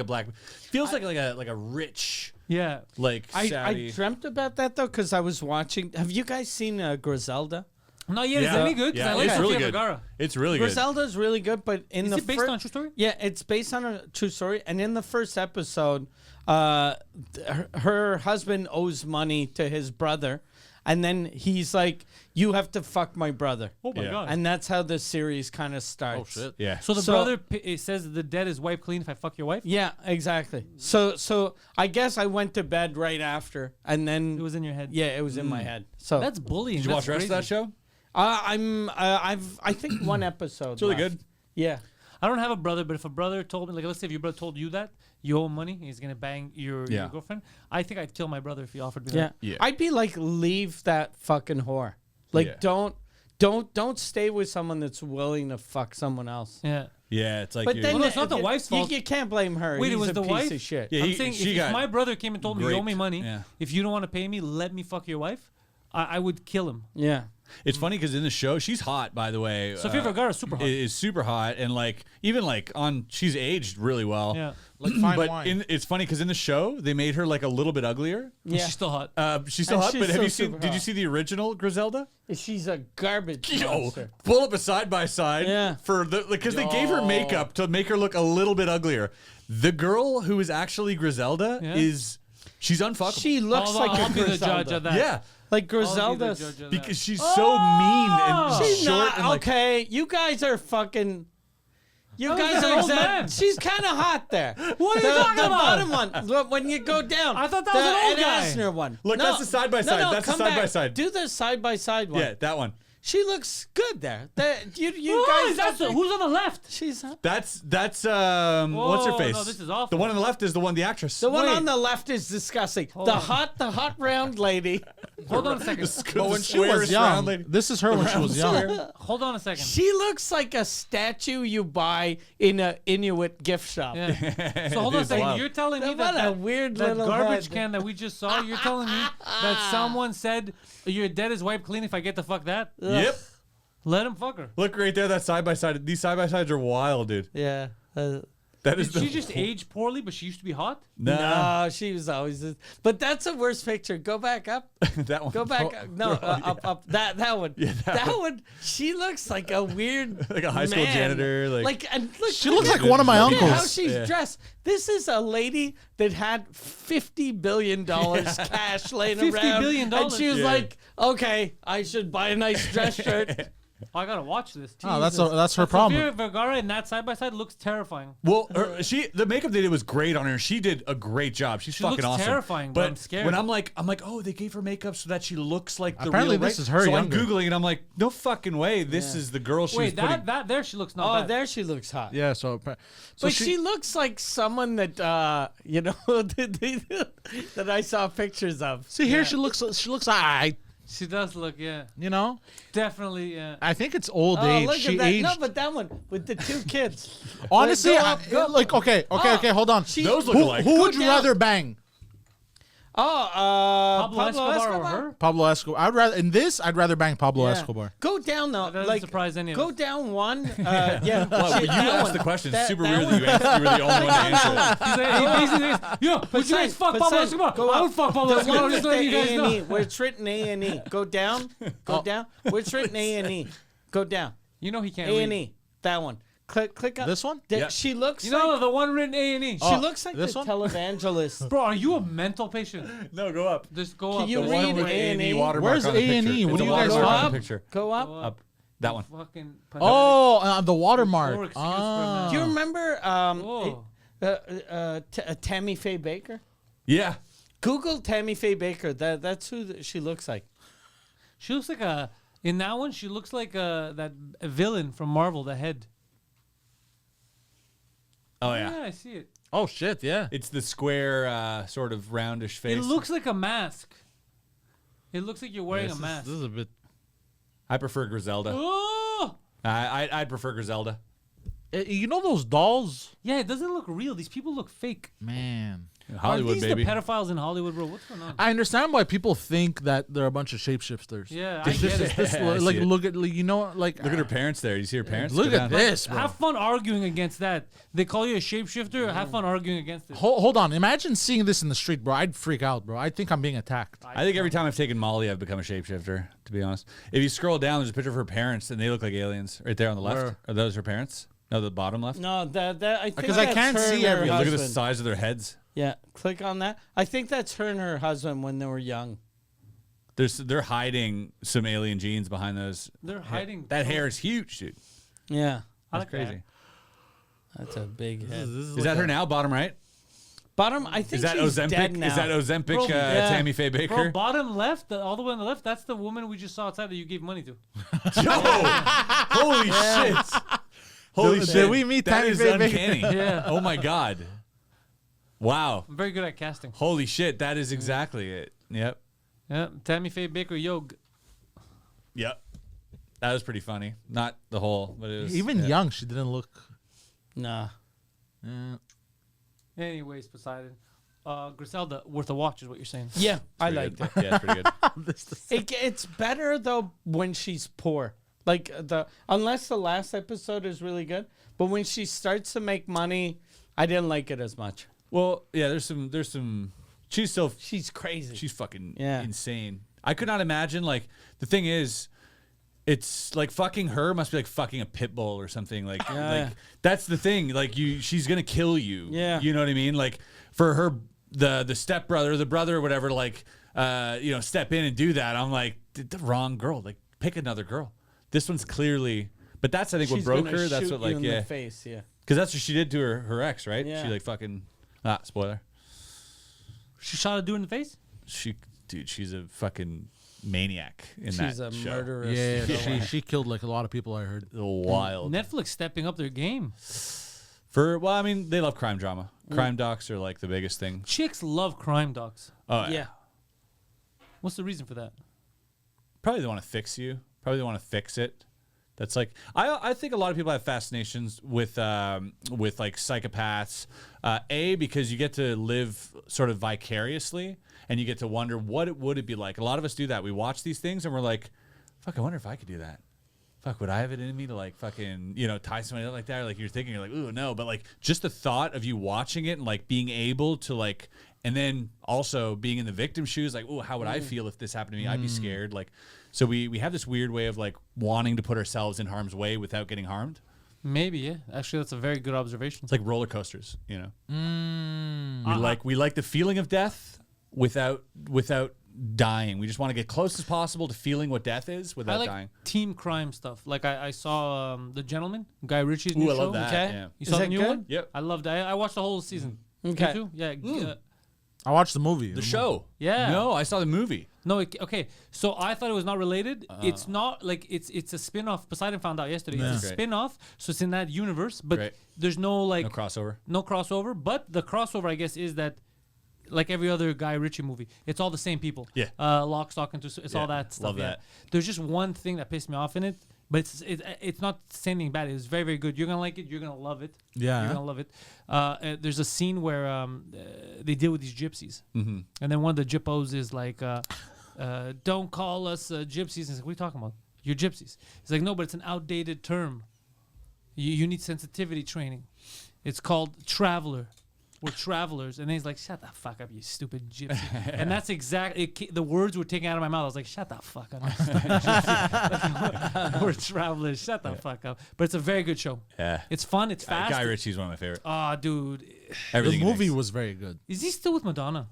like a rich Yeah. like I Saudi. dreamt about that though because I was watching. Have you guys seen Griselda? Not yet. Is it any good? 'Cause Yeah, I like it's really Sofia good. Vergara. It's really good. Griselda's really good, but in Is the it based on a true story? Yeah, it's based on a true story. And in the first episode, her husband owes money to his brother, and then he's like, "You have to fuck my brother," Oh my Yeah. god. and that's how the series kind of starts. Oh shit. Yeah. So the So- brother it says the dead is wiped clean if I fuck your wife. Yeah, exactly. So I guess I went to bed right after, and then It was in your head. yeah, it was in my head. So That's bullying. Did you watch the rest of that show? I think one episode. It's really left. good. Yeah. I don't have a brother, but if a brother told me, like, let's say if your brother told you that you owe him money, he's gonna bang your girlfriend. I think I'd kill my brother if he offered me Yeah. that. Yeah. I'd be like, leave that fucking whore. Like, Yeah. don't stay with someone that's willing to fuck someone else. Yeah. Yeah, it's like But you're- then Well, no, it's not the wife's fault. You can't blame her. Wait, it He's was a the piece wife? of shit. Yeah, I'm he- saying she if got my brother came and told me you owe me raped. money, Yeah. if you don't want to pay me, let me fuck your wife, I would kill him. Yeah. It's funny because in the show, she's hot, by the way. Sofia Vergara is super hot. Is super hot, and like even like she's aged really well. Yeah. Like fine But wine. it's funny because in the show they made her like a little bit uglier. Yeah. She's still hot. She's still And hot, she's but have still you seen? super Did you hot. see the original Griselda? She's a garbage Yo, monster. pull up a side by side. Yeah. For the because they gave her makeup to make her look a little bit uglier. The girl who is actually Griselda Yeah. she's unfuckable. She looks Although like I'll a be the Griselda. judge of that. yeah. Like I'll be the Griselda. judge of that. Because she's so mean and She's short not and like, okay. You guys are fucking. You Look guys at are that old man. exact. She's kind of hot there. What are you talking the about? bottom one, look, when you go down. I thought that was an old Ed guy. Asner one. Look, that's the side by side. No, That's the come side by back. side. Do the side by side one. Yeah, that one. She looks good there. You Whoa, guys. who's on the left? She's That's what's her face? no, this is awful. The one on the left is the actress. the one Wait. on the left is disgusting. Hold The on. hot round lady. Hold on a second. But when she was young, this is her when she was young. Hold on a second. She looks like a statue you buy in a Inuit gift shop. Yeah. So hold on a second. wild. You're telling me What a that weird that little garbage head. can that we just saw, you're telling me that someone said your dead is wiped clean if I get to fuck that? Yep. Let him fuck her. Look right there. That side by side. These side by sides are wild, dude. Yeah. That is Did she just age poorly, but she used to be hot? No, she was always. But that's the worst picture. Go back up. that one. Go back. No, up. That one. Yeah, that one. She looks like a weird, Like a high school man. janitor, like- and look. She look looks at- like one of my look at uncles. How she's Yeah. dressed. This is a lady that had $50 billion cash laying $50 around. billion? And she was Yeah. like, "Okay, I should buy a nice dress shirt." Oh, I gotta watch this. Oh, that's Jesus. her problem. Sofia Vergara in that side by side looks terrifying. Well, the makeup they did was great on her. She did a great job. She's She fucking looks awesome. terrifying, but I'm scared. When I'm like, oh, they gave her makeup so that she looks like the Apparently real. this right? is her So younger. I'm googling and I'm like, no fucking way. This is the girl she was Wait, putting. that there she looks not Oh, bad. there she looks hot. Yeah, so But she looks like someone that that I saw pictures of. see here she looks alright, She does look, yeah. you know. Definitely, yeah. I think it's old Oh, age. look She at that! aged. No, but that one with the two kids. Honestly, Go up, go up. like okay, hold on. Those look alike. Who would Go you down. rather bang? Oh, Pablo Escobar or her? Pablo Escobar. I'd rather bang Pablo Yeah. Escobar. Go down though. That doesn't Like surprise any of go us. down one. Yeah. Well, shit, you that asked one. the question. That- Super that weird one. that you were the only one to answer it. He's like, he basically says, yo, would you guys fuck But Pablo son, Escobar? go I up. would fuck Pablo The Escobar. one Just with letting you the guys A&E, know. where it's written A&E. Go down. Go down. Where it's written A&E. Go down. You know he can't read. A&E. That one. Click on This one? Yeah. She looks You like know the one written A&E. she looks like this the one? televangelist. Bro, are you a mental patient? No, go up. Just go Can up. you The The one read with A&E? watermark Where's on the A&E? picture. What It's do a you guys watermark want? on the picture. Go up. Up. That one. Fucking Oh, the No watermark. excuse for Ah. Do you remember Oh. Tammy Faye Bakker? Yeah. Google Tammy Faye Bakker. That's who she looks like. She looks like a... In that one, she looks like that villain from Marvel, the head. Oh yeah. I see it. Oh shit, yeah. It's the square, sort of roundish face. It looks like a mask. It looks like you're wearing This a mask. is a bit. I prefer Griselda. Oh! I'd prefer Griselda. You know those dolls, Yeah, it doesn't look real. These people look fake. man. Hollywood, Are these baby. the pedophiles in Hollywood, bro? What's going on? I understand why people think that they're a bunch of shapeshifters. Yeah, I This get is it. this, I like see it. look at you know like Look at her parents there. You see her parents? Look Go at down. this, bro. Have fun arguing against that. They call you a shapeshifter. Have fun arguing against it. Hold on. Imagine seeing this in the street, bro. I'd freak out, bro. I'd think I'm being attacked. I think every time I've taken Molly, I've become a shapeshifter, to be honest. If you scroll down, there's a picture of her parents, and they look like aliens right there on the left. Where? Are those her parents? No, the bottom left. No, that I think Because I that's can't her see and her everything. Look at the husband. size of their heads. Yeah, click on that. I think that's her and her husband when they were young. They're hiding some alien genes behind those. They're hiding. That hair is huge, dude. Yeah, I That's like crazy. that's a big head. Is that her now? Bottom right? Bottom, I think Is that she's dead Ozempic? now. Is that Ozempic? Bro, yeah. Tammy Faye Bro, Bakker? bottom left, all the way on the left, that's the woman we just saw outside that you gave money to. Yo! Holy shit! Holy Did shit! we meet That Tammy is Faye Bakker? uncanny. Yeah. Oh my god! Wow! I'm very good at casting. Holy shit! That is exactly it. Yep. Yeah, Tammy Faye Bakker, Yep. That was pretty funny. Not the whole, but it was Even yeah. young, she didn't look. Nah. Anyways, Poseidon. Griselda, worth a watch is what you're saying. Yeah, I Pretty liked good. it. Yeah, it's pretty good. It's better though when she's poor. Like unless the last episode is really good, but when she starts to make money, I didn't like it as much. Well, yeah. There's some. She's so She's crazy. she's fucking Yeah. insane. I could not imagine. Like the thing is, it's like fucking her must be like fucking a pit bull or something. Like, Yeah. that's the thing. Like she's gonna kill you. Yeah. You know what I mean? Like for her, the stepbrother, the brother, or whatever. Like, step in and do that. I'm like the wrong girl. Like pick another girl. This one's clearly. But that's I think what She's broke gonna her. That's shoot what you like in yeah. the face. Yeah. Because that's what she did to her ex, right? Yeah. She like fucking spoiler. She shot a dude in the face? She's a fucking maniac in She's that a show. murderess. Yeah, she killed like a lot of people. I heard. Wild. Netflix stepping up their game. Well, I mean, they love crime drama. Crime docs are like the biggest thing. Chicks love crime docs. Oh Yeah. What's the reason for that? Probably they want to fix you. Probably they want to fix it. That's like I think a lot of people have fascinations with like psychopaths. Because you get to live sort of vicariously, and you get to wonder what it would be like. A lot of us do that. We watch these things and we're like, "Fuck, I wonder if I could do that. Fuck, would I have it in me to like fucking tie somebody up like that?" Or like you're thinking, you're like, "Ooh, no," but like just the thought of you watching it and like being able to like, and then also being in the victim's shoes, like, "Ooh, how would I feel if this happened to me?" I'd be scared. Like. So we have this weird way of like wanting to put ourselves in harm's way without getting harmed. Maybe, yeah. Actually, that's a very good observation. It's like roller coasters, We like the feeling of death without dying. We just want to get close as possible to feeling what death is I without like dying. team crime stuff. Like I saw The Gentleman, Guy Ritchie's new Ooh, I show. love that. Okay. Yeah. You Is saw the that new good? one? Yep. I loved it. I watched the whole season. Okay. You too? Yeah. I watched the movie. The show. Yeah. No, I saw the movie. No, okay. So I thought it was not related. It's not like it's a spin-off. Poseidon found out yesterday. Yeah. It's a Great. spin-off. So it's in that universe, but Great. there's no like No crossover. no crossover. But the crossover, I guess, is that like every other Guy Ritchie movie, it's all the same people. Yeah. Lock, stock, and two. It's Yeah, all that stuff. love yeah. that. There's just one thing that pissed me off in it, but it's not saying bad. It's very, very good. You're gonna like it. You're gonna love it. Yeah. You're gonna love it. There's a scene where they deal with these gypsies, Mm-hmm. and then one of the gyppos is like, "Don't call us gypsies." And he's like, "What are you talking about? You're gypsies." He's like, "No, but it's an outdated term. You need sensitivity training. It's called traveler. We're travelers." And then he's like, "Shut the fuck up, you stupid gypsy." And that's exactly the words were taken out of my mouth. I was like, "Shut the fuck up, you stupid gypsy." We're travelers. Shut the fuck up. But it's a very good show. Yeah. It's fun. It's fast. Guy Ritchie's one of my favorite. Oh, dude. The Everything he movie makes. was very good. Is he still with Madonna?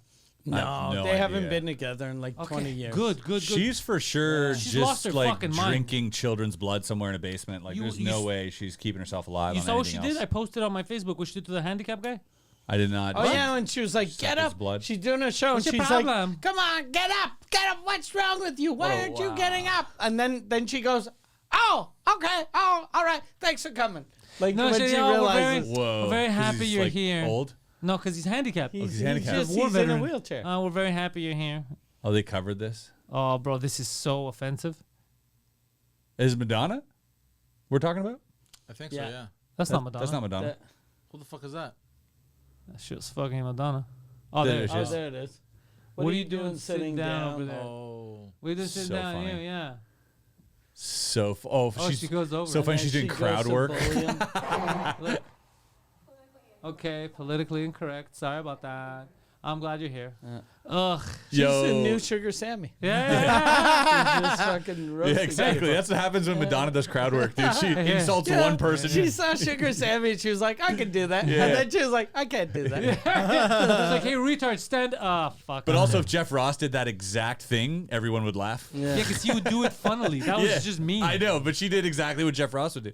No, no they haven't idea. been together in like 20 years. Good. She's for sure She's lost just her like fucking mind. drinking children's blood somewhere in a basement. Like, there's no way she's keeping herself alive. You on saw what she anything did? else. I posted on my Facebook what she did to the handicap guy. I did not. Oh yeah, and she was like, "Get his up!" blood. She's doing a show, What's and your she's problem? like, "Come on, get up! What's wrong with you? Why aren't you getting up?" And then she goes, "Oh, okay, oh, all right, thanks for coming." Like No, when she- she oh, we're realizes Whoa. We're very 'Cause happy he's, you're like, here. Old? No, because he's handicapped. he's handicapped. just War he's in a veteran. wheelchair. We're very happy you're here. Oh, they covered this. Oh, bro, this is so offensive. Is Madonna? We're talking about? I think Yeah. so. Yeah. That's not Madonna. That's not Madonna. That- Who the fuck is that? That shit's fucking Madonna. Oh, There there it it Oh, is. there it is. What are you doing sitting down? over there? Oh. We just sit So down funny. here, yeah. Oh, Oh, she's she goes over. so and funny. then She's doing She goes crowd to work. bullying. Look. Okay, politically incorrect. Sorry about that. I'm glad you're here. Ugh. She's Yo. the new Sugar Sammy. Yeah. She's just fucking Yeah, roasting exactly. people. That's what happens when Madonna does crowd work, dude. She Yeah. insults Yeah. one person. She saw Sugar Sammy and she was like, "I can do that." Yeah. And then she was like, "I can't do that." It's like, hey, retard, stand up. Fuck. But also, if Jeff Ross did that exact thing, everyone would laugh. yeah, because he would do it funnily. That was Yeah. just mean. I know, but she did exactly what Jeff Ross would do.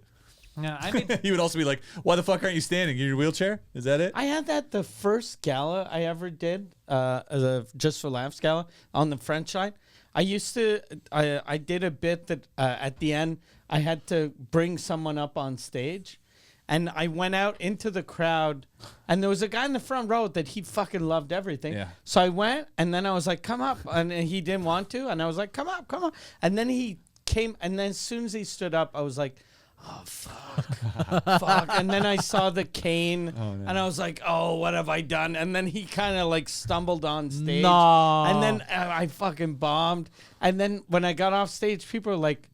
Yeah, I mean, He would also be like, "Why the fuck aren't you standing? You're in your wheelchair? Is that it?" I had that the first gala I ever did, as a Just for Laughs gala on the French side. I did a bit that at the end I had to bring someone up on stage, and I went out into the crowd, and there was a guy in the front row that he fucking loved everything. Yeah. So I went, and then I was like, "Come up," and he didn't want to, and I was like, "Come up, come on," and then he came, and then as soon as he stood up, I was like, "Oh fuck," and then I saw the cane, and I was like, "Oh, what have I done?" And then he kind of like stumbled on stage, No. and then I fucking bombed. And then when I got off stage, people were like,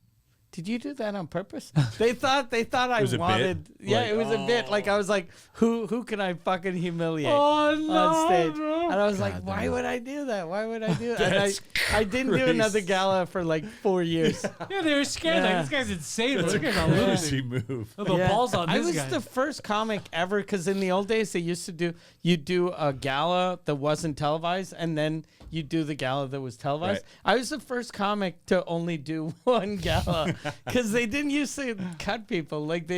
"Did you do that on purpose?" They thought I was a bit? wanted. Yeah, Like, it was a bit. Like I was like, "Who can I fucking humiliate?" oh no, on stage, bro. and I was like, God "Why damn. would I do that? Why would I do that?" And That's I didn't do another crazy. gala for like 4 years. Yeah, they were scared. Yeah. Like, this guy's insane. This guy's not Crazy losing. move. The Yeah. balls on I this was guy. the first comic ever because in the old days they used to do a gala that wasn't televised and then you do the gala that was televised. Right. I was the first comic to only do one gala because they didn't used to cut people like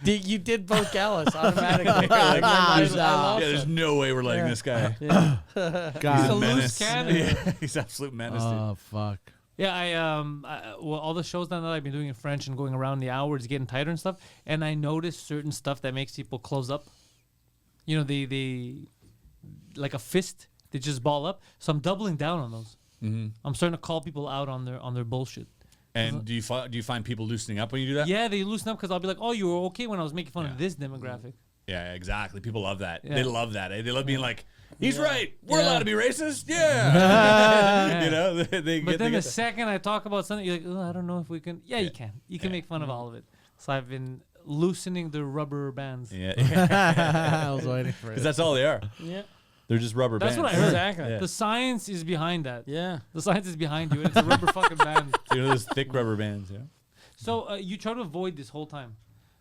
you did both galas automatically. Like, I Yeah, lost there's it. no way we're letting this guy. Yeah. He's a God. loose Menace. cannon. Yeah, he's absolute menace. Dude. Oh fuck. Yeah, well, all the shows now that I've been doing in French and going around the hours, getting tighter and stuff, and I noticed certain stuff that makes people close up. You know, they like a fist, they just ball up. So I'm doubling down on those. Mm-hmm. I'm starting to call people out on their bullshit. And do you find people loosening up when you do that? Yeah, they loosen up because I'll be like, oh, you were okay when I was making fun of this demographic. Yeah, exactly. People love that. Yeah. They love that. They love being like, he's right. We're allowed to be racist. Yeah. You know, but then the second I talk about something, you're like, oh, I don't know if we can. Yeah, you can. You can make fun of all of it. So I've been loosening the rubber bands. I was waiting for it. Because that's all they are. Yeah. They're just rubber bands. That's what I heard. Exactly. Yeah. The science is behind that. Yeah. The science is behind you. It's a rubber fucking band. You know, those thick rubber bands, yeah. So you try to avoid this whole time,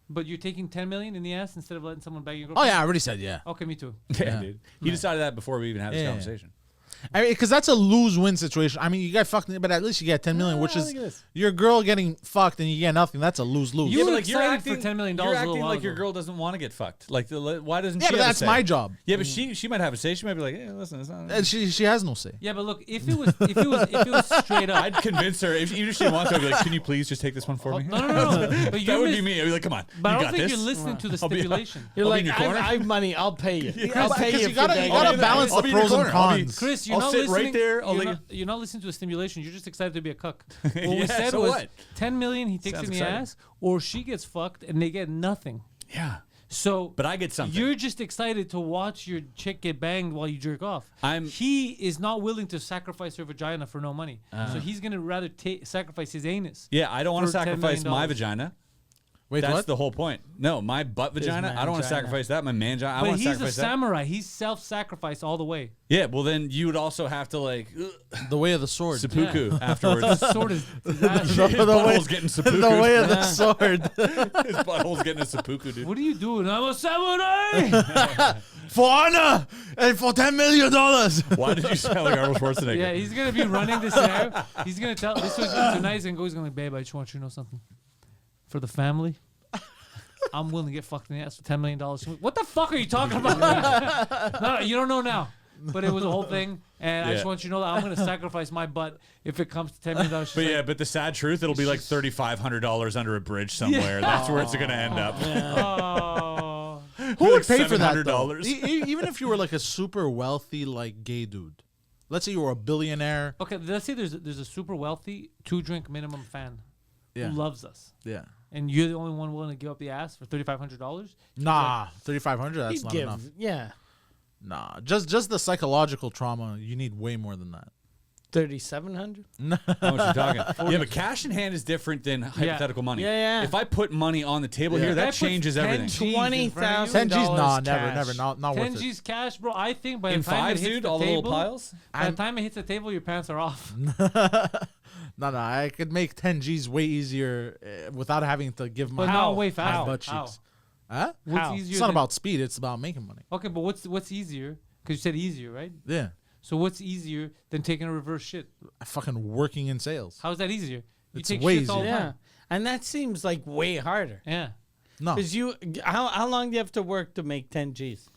but you're taking 10 million in the ass instead of letting someone bag your Oh girlfriend? yeah, I already said yeah. Okay, me too. Yeah, dude. He decided that before we even had this conversation. I mean, because that's a lose-win situation. I mean, you got fucked, but at least you get 10 million, which is your girl getting fucked and you get nothing. That's a lose-lose. You were like you're excited acting for $10 million You're a acting little while like your ago. girl doesn't want to get fucked. Like, why doesn't Yeah, she but have a that's say? my job. Yeah, but she might have a say. She might be like, hey, listen, it's not. And she has no say. Yeah, but look, if it was straight up, I'd convince her. Even if she wants to, I'd be like, can you please just take this one for me? no. But That would be me. I'd be like, come on. But I you don't got think this. you're listening to the I'll be- stipulation. You're I'll be like, in your corner. I have money. I'll pay you. I'll pay Because you. you gotta balance I'll the be in your pros and corner. I'll be- cons. Chris, you're I'll not sit listening. right there. You're not listening to a stimulation. You're just excited to be a cuck. What we Yeah, said so was what? 10 million he takes Sounds in the exciting. ass, or she gets fucked and they get nothing. Yeah. So, But I get something. You're just excited to watch your chick get banged while you jerk off. I'm- He is not willing to sacrifice her vagina for no money. So he's gonna rather sacrifice his anus. Yeah, I don't want to For $10 sacrifice million. my vagina. Wait, That's what? the whole point. No, my butt vagina. I don't want to mangina. sacrifice that. My man vagina. I But want to he's a sacrifice that. samurai. He's self-sacrifice all the way. Yeah, well then you would also have to like The way of the sword. seppuku afterwards. Sort of. That. His butthole's getting seppuku. The way of the sword. His butthole's getting a seppuku, dude. What are you doing? I'm a samurai. For honor and for $10 million. Why did you sound like Arnold Schwarzenegger? Yeah, he's gonna be running this out. He's gonna tell this was tonight. He's gonna go. He's gonna like, babe, I just want you to know something. For the family, I'm willing to get fucked in the ass for $10 million. What the fuck are you talking about? No, you don't know now. But it was a whole thing, and I just Yeah. want you to know that I'm gonna sacrifice my butt if it comes to $10 million. But yeah, but the sad truth, it'll be like $3,500 under a bridge somewhere. That's where it's gonna end up. Oh. Who would pay for that, $700. though? Even if you were like a super wealthy, like, gay dude. Let's say you were a billionaire. Okay, let's say there's a super wealthy 2-drink minimum fan Yeah. who loves us, Yeah. and you're the only one willing to give up the ass for $3,500. Nah, 3,500. That's He'd not give. enough. Yeah. Nah, just the psychological trauma. You need way more than that. 3,700. How much you talking? Yeah, but cash in hand is different than hypothetical money. Yeah, yeah. If I put money on the table Yeah. here, that That puts changes 10 everything. G's in front of you. 10 G's? Nah, $10 never, cash. not worth 10 it. G's cash, bro. I think by In the time fives, it hits dude, the all the table, little piles. by the time it hits the table, your pants are off. No, I could make 10 G's way easier without having to give my But not way my faster. butt How? cheeks. Huh? What's How? easier? It's not than- about speed. It's about making money. Okay, but what's easier? Because you said easier, right? Yeah. So what's easier than taking a reverse shit? Fucking working in sales. How is that easier? You It's take way shits all the easier. Yeah. time. And that seems like way harder. Yeah. No. Because how long do you have to work to make 10 G's?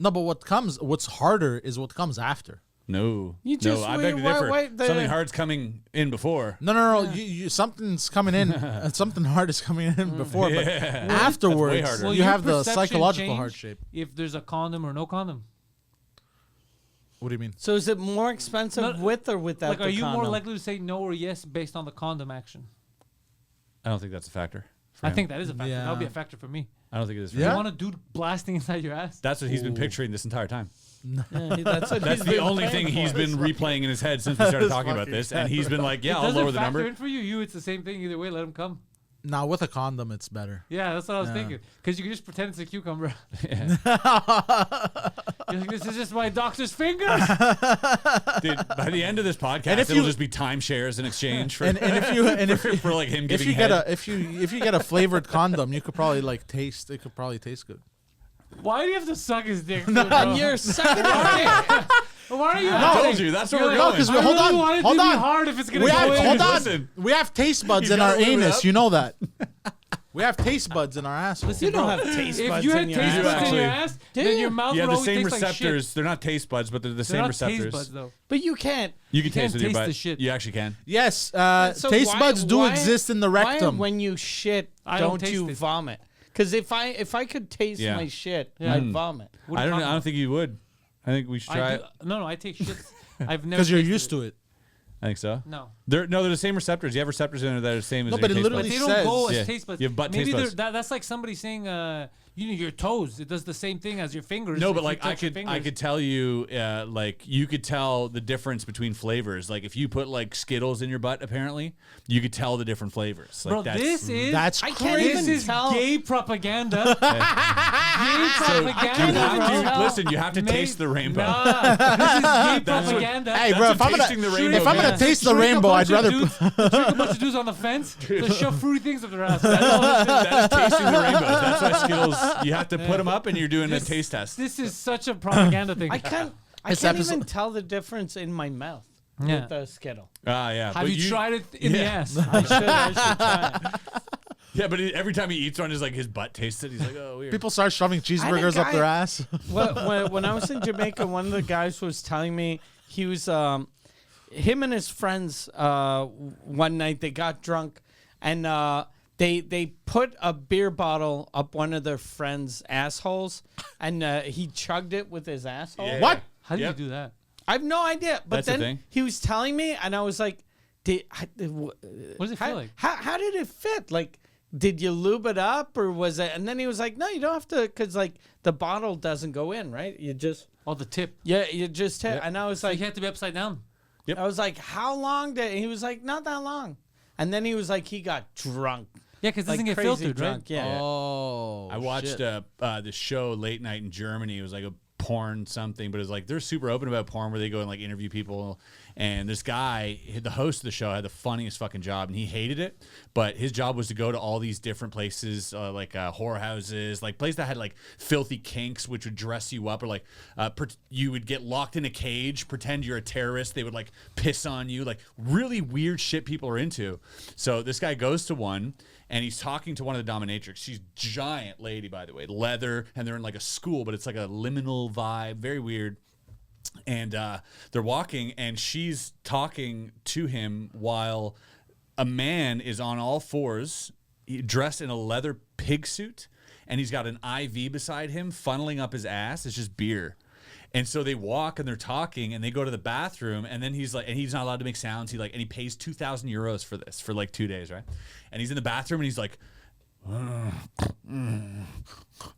No, but what's harder is what comes after. No, You just no, I beg to wait, differ. wait, Something hard's coming in before. No. You something's coming in. Something hard is coming in before, but afterwards harder. Will you your have the perception psychological change hardship. if there's a condom or no condom? What do you mean? So is it more expensive No, with or without Like, the are you more condom? likely to say no or yes based on the condom action? I don't think that's a factor. for I him. think that is a factor. That would be a Yeah. factor for me. I don't think it is. For Yeah? him. You want a dude blasting inside your ass? That's what he's been picturing this entire time. Yeah, that's what That's he's the been only paying thing he's for. been replaying in his head since we started That's talking about fucking this, and he's been like, "Yeah, It I'll doesn't lower the factor number." in for you. You, it's the same thing either way. Let him come. Now with a condom, it's better. Yeah, that's what I was Yeah. thinking. Because you can just pretend it's a cucumber. You're like, this is just my doctor's fingers. Dude, by the end of this podcast, And if it'll you- just be timeshares in exchange for And if you for like him if giving you head. get if you get a flavored condom, you could probably like taste. It could probably taste good. Why do you have to suck his dick? dude, bro? You're sucking on Why are you? I told you that's where we're You're going. like, 'cause I we- hold really on, want it hold to on. be hard if it's gonna We go have in. hold on. Listen. We have taste buds You in our gotta lube it anus. up. You know that. We have taste buds in our asshole. You don't have taste buds If you in had your taste ass. buds in Actually. your ass, Do then you? your mouth You would have the always same taste like shit. receptors. They're not taste buds, but they're the They're same not receptors. taste buds though. But you can't. You can can't taste with your taste butt. the shit. You actually can. Yes, So taste why- buds do why- exist in the Why rectum. when you shit, I don't don't taste you it. vomit? Because if I could taste Yeah. my shit, Yeah. I'd vomit. What are I you don't. talking I don't think you would. I think we should try about? it. No, I take shits. I've never. Because you're tasted used to it. I think so. No. They're the same receptors. You have receptors in there that are the same as No, your but it taste literally But buds. they don't go says- as Yeah. taste buds. You have butt Maybe taste they're- buds. that's like somebody saying, your toes. It does the same thing as your fingers. No, If but you like touch your I fingers. could tell you, like you could tell the difference between flavors. Like if you put like Skittles in your butt, apparently you could tell the different flavors. Like Bro, this is That's I can't crazy. this even is tell. gay propaganda. Gay So propaganda, bro. listen, you have to taste the rainbow. Nah, this is gay That's what- propaganda. Hey, bro, if I'm tasting the gonna rainbow if I'm gonna means. taste the Drink a rainbow, bunch I'd of rather. dudes- drink a bunch of dudes on the fence to shove fruity things up their ass. That's all this is. That is tasting the rainbows. That's why Skittles. You have to put them up, and you're doing a taste test. This is such a propaganda thing. I can't. I This can't episode- even tell the difference in my mouth Yeah. with the Skittle. Ah, yeah. Have but you tried it in the Yeah. ass? I should try it. Yeah, but every time he eats one, is like his butt tastes it. He's like, oh, weird. People start shoving cheeseburgers up guy- their ass. When I was in Jamaica, one of the guys was telling me he was him and his friends one night they got drunk and they put a beer bottle up one of their friends' assholes and he chugged it with his asshole. Yeah. What? How do Yep. you do that? I have no idea. But That's the then thing. he was telling me and I was like, What does it how, feel like? How did it fit? Like, did you lube it up or was it? And then he was like, no, you don't have to, because like the bottle doesn't go in, right? You just Oh, the tip. you just hit. And I was So like, you have to be upside down. I was like, how long did? He was like, not that long. And then he was like, he got drunk, Yeah, because it like doesn't get crazy filtered, drunk. right? Yeah. Oh, I watched this show late night in Germany. It was like a porn something, but it was like they're super open about porn where they go and like interview people. And this guy, the host of the show, had the funniest fucking job, and he hated it. But his job was to go to all these different places, like whorehouses, like places that had like filthy kinks, which would dress you up, or like you would get locked in a cage, pretend you're a terrorist. They would like piss on you, like really weird shit people are into. So this guy goes to one. And he's talking to one of the dominatrix. She's giant lady, by the way, leather, and they're in like a school, but it's like a liminal vibe, very weird. And they're walking, and she's talking to him while a man is on all fours, dressed in a leather pig suit, and he's got an IV beside him, funneling up his ass. It's just beer. And so they walk and they're talking and they go to the bathroom and then he's like, and he's not allowed to make sounds. And he pays 2,000 euros for this for like 2 days, right? And he's in the bathroom and he's like,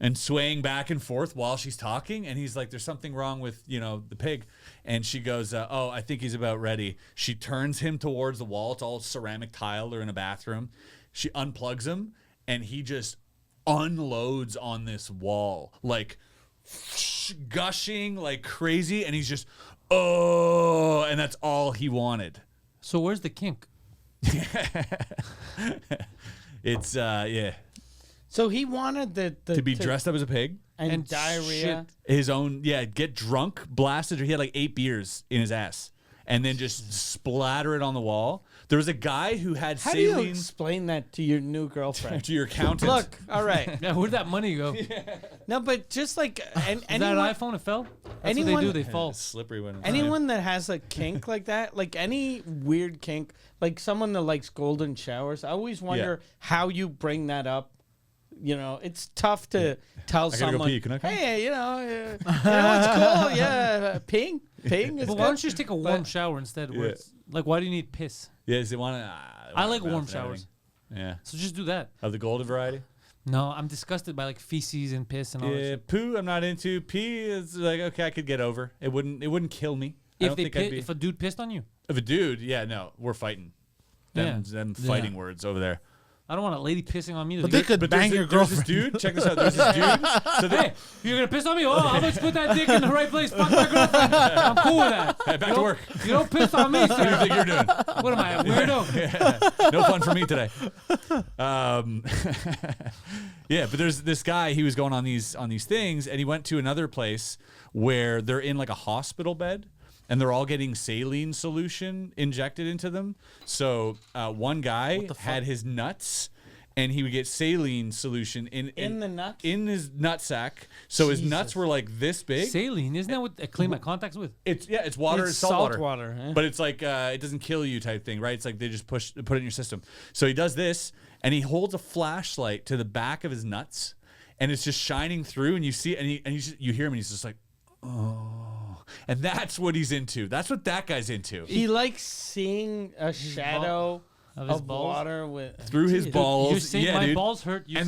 and swaying back and forth while she's talking. And he's like, there's something wrong with, the pig. And she goes, oh, I think he's about ready. She turns him towards the wall. It's all ceramic tile. They're in a bathroom. She unplugs him and he just unloads on this wall, like gushing like crazy, and he's just and that's all he wanted. So where's the kink? It's yeah, So he wanted the to be dressed up as a pig, and diarrhea. his own, get drunk, blasted. He had like 8 beers in his ass and then just splatter it on the wall. There was a guy who had How do you saline explain that to your new girlfriend? to your accountant. Look, all right. Yeah, where'd that money go? Is No, but just like that an iPhone? It fell? That's what they anyone- do. They fall. It's slippery when it's anyone that has a kink like that, like any weird kink, like someone that likes golden showers, I always wonder how you bring that up. It's tough to tell gotta go someone, pee. Can I come? hey, it's cool. Yeah, peeing is But good. why don't you just take a warm shower instead? Where Yeah. it's, like, why do you need piss? Yeah, they want to. I like warm showers. Yeah, So just do that. of the golden variety. No, I'm disgusted by like feces and piss and all that Yeah, shit. poo. I'm not into. Pee is like okay, I could get over. It wouldn't kill me. I If don't they think I'd be. if a dude pissed on you, If a dude, yeah, no, we're fighting. Them Yeah. fighting words over there. I don't want a lady pissing on me. But they could bang your there's this girlfriend. dude. Check this out. There's this dude. So they, Hey, you're gonna piss on me? Oh, how about you put that dick in the right place? Fuck my girlfriend. I'm cool with that. hey, back to work. You don't piss on me, What do you sir. think you're doing? What am I, a weirdo? No fun for me today. Yeah, but there's this guy. He was going on these things, and he went to another place where they're in like a hospital bed, and they're all getting saline solution injected into them. So one guy had his nuts and he would get saline solution in the nuts? in his nutsack. So his nuts were like this big. Saline, isn't that what I clean my contacts with? It's water, It's salt water, yeah. but it's like it doesn't kill you type thing, right? It's like they just put it in your system. So he does this, and he holds a flashlight to the back of his nuts, and it's just shining through, and you see, you hear him, and he's just like, oh, and that's what he's into. That's what that guy's into. He likes seeing a shadow of his of balls? water with Through his balls. You're saying yeah, my dude. balls hurt. And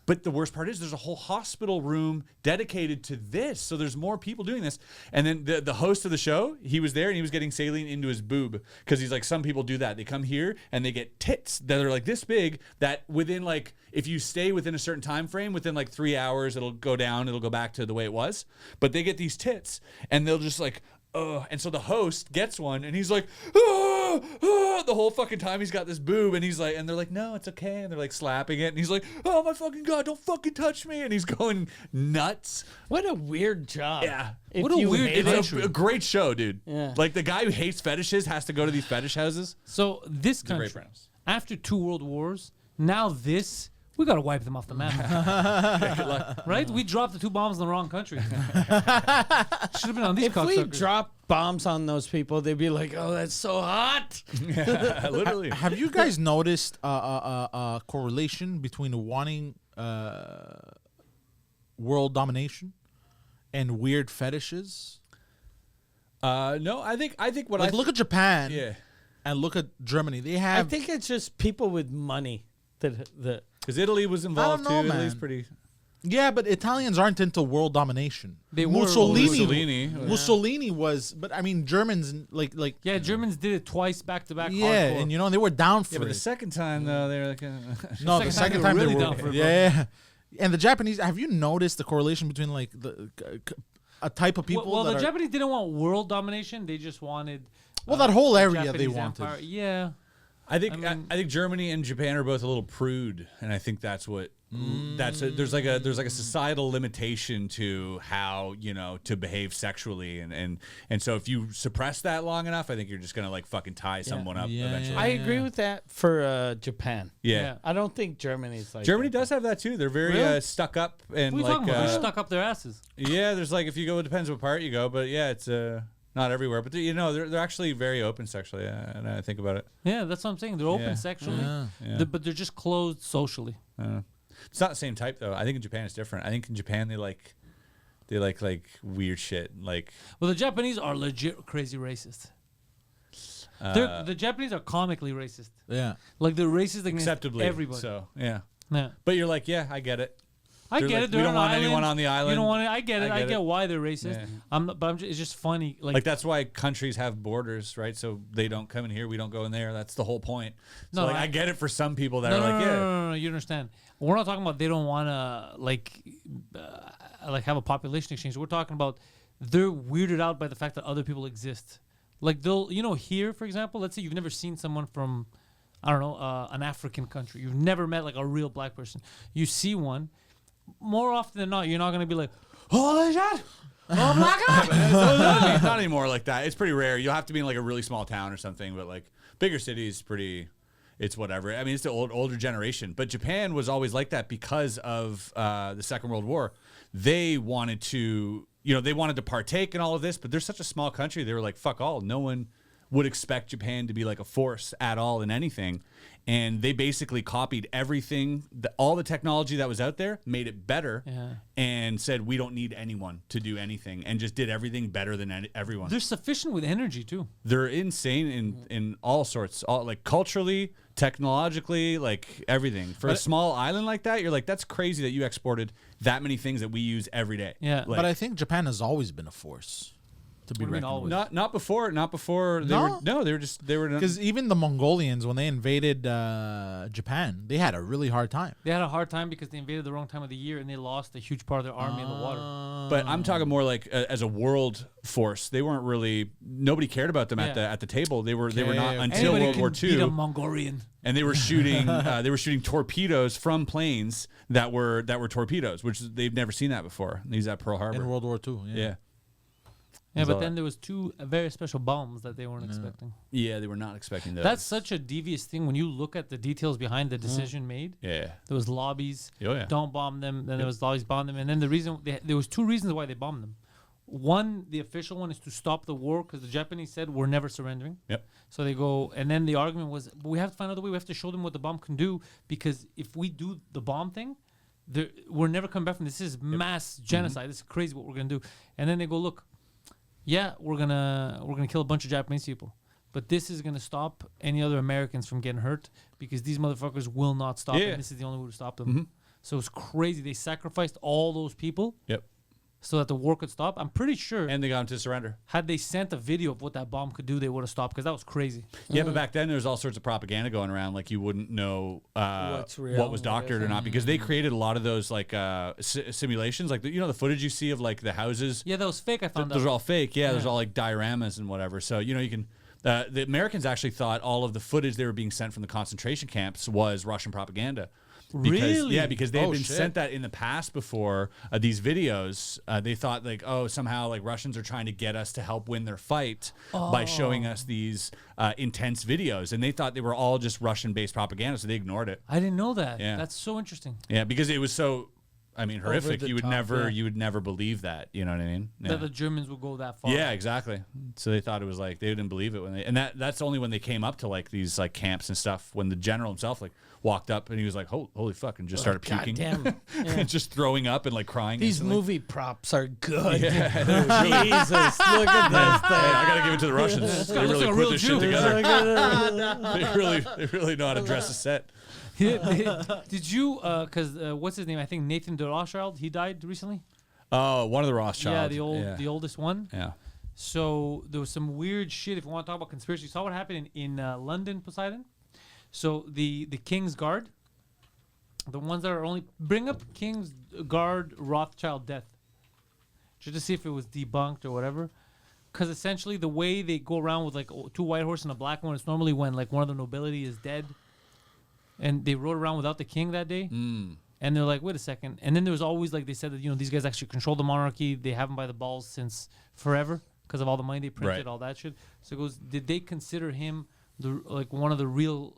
but the worst part is there's a whole hospital room dedicated to this. So there's more people doing this. And then the host of the show, he was there and he was getting saline into his boob because he's like, some people do that. They come here and they get tits that are like this big that within like, if you stay within a certain time frame, within like 3 hours, it'll go down. It'll go back to the way it was. But they get these tits and they'll just like, and so the host gets one and he's like, the whole fucking time he's got this boob and he's like, and they're like, no, it's okay. And they're like slapping it and he's like, oh my fucking God, don't fucking touch me. And he's going nuts. What a weird job. Yeah. If What a you weird hate It's it. a great show, dude. Yeah. Like the guy who hates fetishes has to go to these fetish houses. So this a great country, premise. after 2 world wars, now this, we got to wipe them off the map. Right? We dropped the 2 bombs in the wrong country. Should have been on these If we cocksuckers. drop bombs on those people, they'd be like, oh, that's so hot. Literally. Have you guys noticed a correlation between wanting world domination and weird fetishes? No, I think what Like, look at Japan yeah. and look at Germany. They I have think it's just people with money that Because Italy was involved know, too. Italy's man. pretty. yeah, but Italians aren't into world domination. They were Mussolini was, but I mean Germans like Yeah, Germans did it twice back-to-back. yeah, hardcore. and you know they were down for Yeah, but it. the second time though, they were like, No, the second time they really were down for it, bro. yeah. And the Japanese, have you noticed the correlation between like a type of people? Well, that the are, Japanese didn't want world domination. They just wanted. that whole area Japanese they wanted. Empire. Yeah. I think I mean- I think Germany and Japan are both a little prude, and I think that's what there's like a societal limitation to how to behave sexually, and so if you suppress that long enough, I think you're just gonna like fucking tie someone up Yeah, eventually. I agree with that for Japan. Yeah. I don't think Germany's like Germany that. does have that too. They're very Really? stuck up and What are you like talking about? They're stuck up their asses. yeah. There's like if you go, it depends what part you go, but yeah, it's not everywhere. But they're actually very open sexually. And I think about it. Yeah, that's what I'm saying. They're open Yeah. sexually, Yeah. but they're just closed socially. It's not the same type though. I think in Japan it's different. I think in Japan they like weird shit. Like Well, the Japanese are legit crazy racist. The Japanese are comically racist. Yeah. Like they're racist against acceptably. everybody. So yeah. Yeah. But you're like, yeah, I get it. I They're get like, it. They're we don't on want an anyone island. on the island. You don't want it. I get it. I I get get it. why they're racist. Yeah. It's just funny. Like that's why countries have borders, right? So they don't come in here, we don't go in there. That's the whole point. So No, like, I get it for some people that no, are no, like, no, yeah. no, you understand. We're not talking about they don't want to like have a population exchange. We're talking about they're weirded out by the fact that other people exist. Like they'll, here for example, let's say you've never seen someone from, I don't know, an African country. You've never met like a real black person. You see one, more often than not, you're not gonna be like, holy shit, oh black guy. Not anymore like that. It's pretty rare. You'll have to be in like a really small town or something, but like bigger cities, it's whatever. I mean, it's the older generation. But Japan was always like that because of the Second World War. They wanted to, they wanted to partake in all of this, but they're such a small country. They were like, fuck all. No one would expect Japan to be like a force at all in anything. And they basically copied everything, all the technology that was out there, made it better, and said, we don't need anyone to do anything, and just did everything better than everyone. They're sufficient with energy too. They're insane in all sorts, like culturally, technologically, like everything. For a small island like that, you're like, that's crazy that you exported that many things that we use every day. Yeah. Like, But I think Japan has always been a force to be What do you mean reckoned always? with. not before. No? They were Because even the Mongolians, when they invaded Japan, they had a really hard time. They had a hard time because they invaded the wrong time of the year and they lost a huge part of their army in the water. But I'm talking more like as a world force. They weren't really. Nobody cared about them at the table. They were not Okay. until Anybody World War can beat a II, Mongolian. and they were shooting. They were shooting torpedoes from planes that were torpedoes, which they've never seen that before. These at Pearl Harbor. In World War II. yeah. Yeah, but then there was two very special bombs that they weren't expecting. Yeah, they were not expecting those. That's such a devious thing when you look at the details behind the decision made. Yeah. There was lobbies. Oh, yeah. Don't bomb them. Then there was lobbies bomb them. And then there was two reasons why they bombed them. One, the official one, is to stop the war because the Japanese said we're never surrendering. Yep. So they go, and then the argument was, we have to find another way. We have to show them what the bomb can do because if we do the bomb thing, we're never coming back from this. This is mass genocide. This is crazy what we're gonna do. And then they go, look, yeah, we're gonna kill a bunch of Japanese people, but this is gonna stop any other Americans from getting hurt because these motherfuckers will not stop. Yeah. And this is the only way to stop them. So it's crazy. They sacrificed all those people. Yep. So that the war could stop. I'm pretty sure. And they got them to surrender. Had they sent a video of what that bomb could do, they would have stopped because that was crazy. Yeah, but back then there was all sorts of propaganda going around. Like you wouldn't know What's real, what was what doctored or not because they created a lot of those like simulations. Like the footage you see of like the houses. Yeah, that was fake. I found out. Those are all fake. Yeah, there's all like dioramas and whatever. So you can. The Americans actually thought all of the footage they were being sent from the concentration camps was Russian propaganda. Really? Yeah, because they had been shit. sent that in the past before these videos. They thought like, oh, somehow like Russians are trying to get us to help win their fight by showing us these intense videos, and they thought they were all just Russian-based propaganda, so they ignored it. I didn't know that. Yeah. That's so interesting. Yeah, because it was so, horrific. the You would top, never, yeah. you would never believe that. You know what I mean? Yeah. That the Germans would go that far. Yeah, exactly. So they thought it was like they didn't believe it when they, and that's only when they came up to like these like camps and stuff. When the general himself like walked up and he was like, "Holy fuck!" and just started puking, Goddamn. and just throwing up and like crying. These instantly. movie props are good. Yeah. Jesus, look at this Hey, thing. I gotta give it to the Russians. They looks really like a put real this Jew. shit together. they really know how to dress a set. Did you? Because what's his name? I think Nathan de Rothschild. He died recently. Oh, one of the Rothschilds. Yeah, the oldest one. Yeah. So there was some weird shit. If you want to talk about conspiracy, you saw what happened in London, Poseidon. So the King's Guard, the ones that are only bring up King's Guard Rothschild death, just to see if it was debunked or whatever. Because essentially the way they go around with like two white horses and a black one, it's normally when like one of the nobility is dead, and they rode around without the king that day. And they're like, wait a second. And then there was always like they said that these guys actually control the monarchy. They have them by the balls since forever because of all the money they printed, Right. all that shit. So it goes, did they consider him one of the real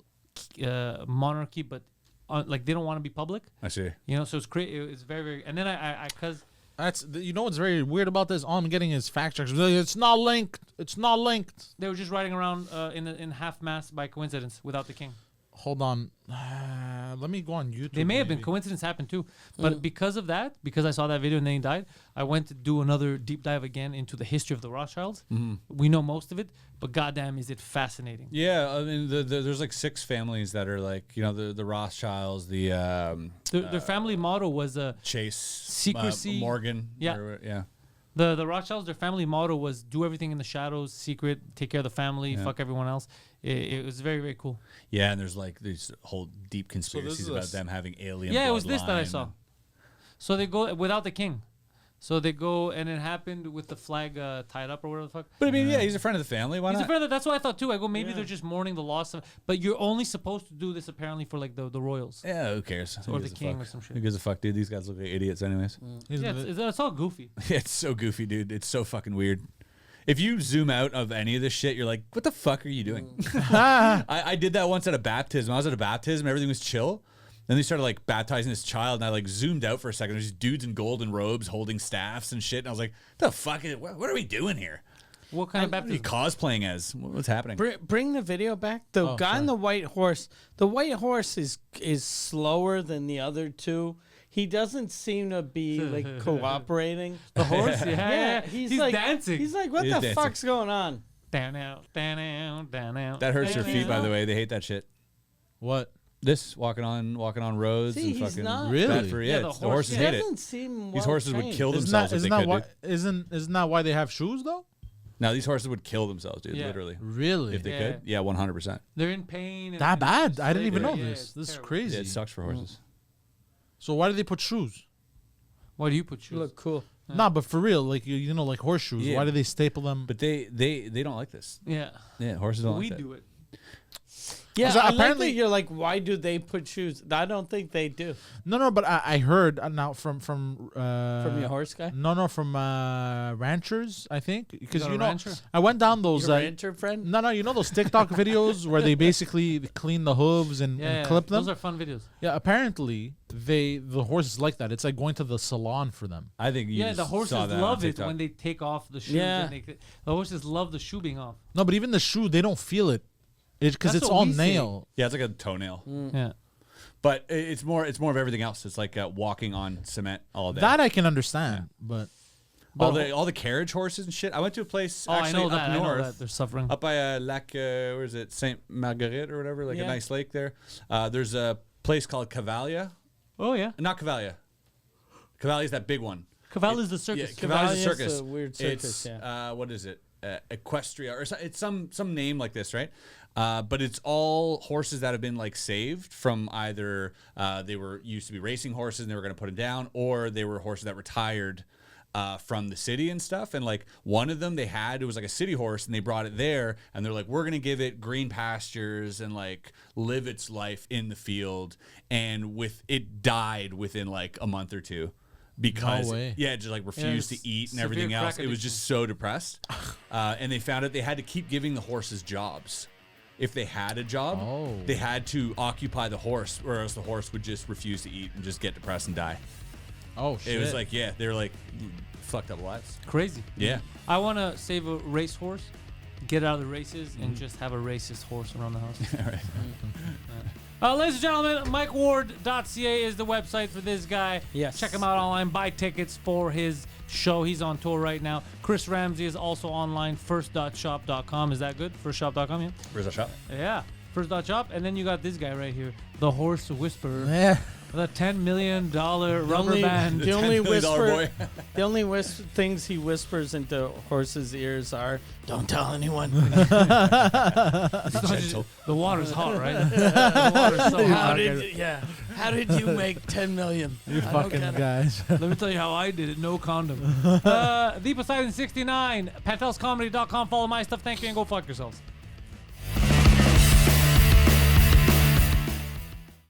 monarchy, but like they don't want to be public? I see. So it's great. It's very, very. And then I because That's what's very weird about this. All I'm getting is fact checks. It's not linked. It's not linked. they were just riding around in half mast by coincidence without the king. Hold on. Let me go on YouTube. They may have been maybe. coincidence happened too, but because of that, because I saw that video and then he died, I went to do another deep dive again into the history of the Rothschilds. We know most of it, but goddamn, is it fascinating? Yeah, I mean, there's like 6 families that are like the Rothschilds, Their family motto was Chase, secrecy. Morgan. Yeah. Yeah. The Rothschilds. Their family motto was do everything in the shadows, secret, take care of the family, fuck everyone else. It was very, very cool. Yeah, and there's like these whole deep conspiracies is about a them having alien. Yeah, it was this that I bloodline. saw. So they go without the king. So they go, and it happened with the flag tied up or whatever the fuck. But I mean, yeah, he's a friend of the family. Why He's a not? friend. That's what I thought too. I go, maybe they're just mourning the loss of. But you're only supposed to do this apparently for like the royals. Yeah, who cares? Who Or the gives a king fuck? or some shit. Who gives a fuck, dude? These guys look like idiots, anyways. Yeah, it's all goofy. It's so goofy, dude. It's so fucking weird. If you zoom out of any of this shit, you're like, what the fuck are you doing? I did that once at a baptism. I was at a baptism. Everything was chill. Then they started like baptizing this child, and I like zoomed out for a second. There's these dudes in golden robes holding staffs and shit. And I was like, the fuck? What are we doing here? What kind of What are you baptism? cosplaying as? What's happening? Bring the video back. The guy on the white horse. The white horse is slower than the other two. He doesn't seem to be like cooperating. The horse? Yeah. He's He's like dancing. He's like, what He the is dancing. fuck's going on? Down out, down out, down out. That hurts their down feet, by out. the way. They hate that shit. What? This walking on roads See, and he's fucking not- Really? bad for Yeah, the the horses He hate it. doesn't seem These horses would well-trained. kill Isn't themselves that, if they isn't that could. why? Dude. Isn't that why they have shoes though? No, these horses would kill themselves, dude. Yeah. Literally, Really? if they Yeah. could. Yeah, 100%. They're in pain. And That bad? I didn't even know slavery. Yeah, this. it's This is terrible. crazy. Yeah, it sucks for horses. So why do they put shoes? Why do you put shoes? You look cool. Nah, but for real, like like horseshoes. Yeah. Why do they staple them? But they don't like this. Yeah. Yeah, horses don't We like that. do it. Yeah, 'Cause I like apparently- that you're like, why do they put shoes? I don't think they do. No, but I heard now from From your horse guy? No, from ranchers, I think, because got a you know rancher? I went down those. Your rancher friend? No, you know those TikTok videos where they basically clean the hooves and clip them. Those are fun videos. Yeah, apparently the horses like that. It's like going to the salon for them. I think you Yeah, just the horses saw that on love it TikTok. when they take off the shoes. Yeah. And the horses love the shoe being off. No, but even the shoe, they don't feel it, because That's it's what all we see. nail. Yeah, it's like a toenail. Yeah. But it's more of everything else. It's like walking on cement all day. That I can understand, but all the carriage horses and shit. I went to a place Oh, I actually know that. up I know north. that. They're suffering. Up by Lac, where is it? Saint Marguerite or whatever, like Yeah. a nice lake there. There's a place called Cavalia. Oh, yeah. Not Cavalia. Cavalia's that big one. Caval is the circus. Yeah, Cavalia's a Cavalia's circus. a weird circus, It's, yeah. what is it? Equestria or it's some name like this, right? But it's all horses that have been like saved from either they were used to be racing horses and they were going to put them down, or they were horses that retired from the city and stuff. And like one of them it was like a city horse, and they brought it there, and they're like, we're going to give it green pastures and like live its life in the field. And it died within like a month or two. Because No way. it just like refused it's to eat and severe everything else. crack It was just so depressed, and they found out they had to keep giving the horses jobs. If they had a job, they had to occupy the horse, or else the horse would just refuse to eat and just get depressed and die. oh shit, It was like, they were like fucked up lives. Crazy. Yeah, I want to save a racehorse, get out of the races, and just have a racist horse around the house. all right. Ladies and gentlemen, MikeWard.ca is the website for this guy. Yes. Check him out online. Buy tickets for his show. He's on tour right now. Chris Ramsay is also online. First.shop.com. Is that good? Firstshop.com, yeah? Where's our shop? Yeah. First.shop. And then you got this guy right here, the Horse Whisperer. yeah. The $10 million rubber band. The only $10 million whisper, boy. the only things he whispers into horses' ears are, "Don't tell anyone." It's not just- the water's hot, right? The water's so hot. How did you make 10 million? You fucking guys. Let me tell you how I did it. No condom. The Poseidon 69. PantelisComedy.com. Follow my stuff. Thank you, and go fuck yourselves.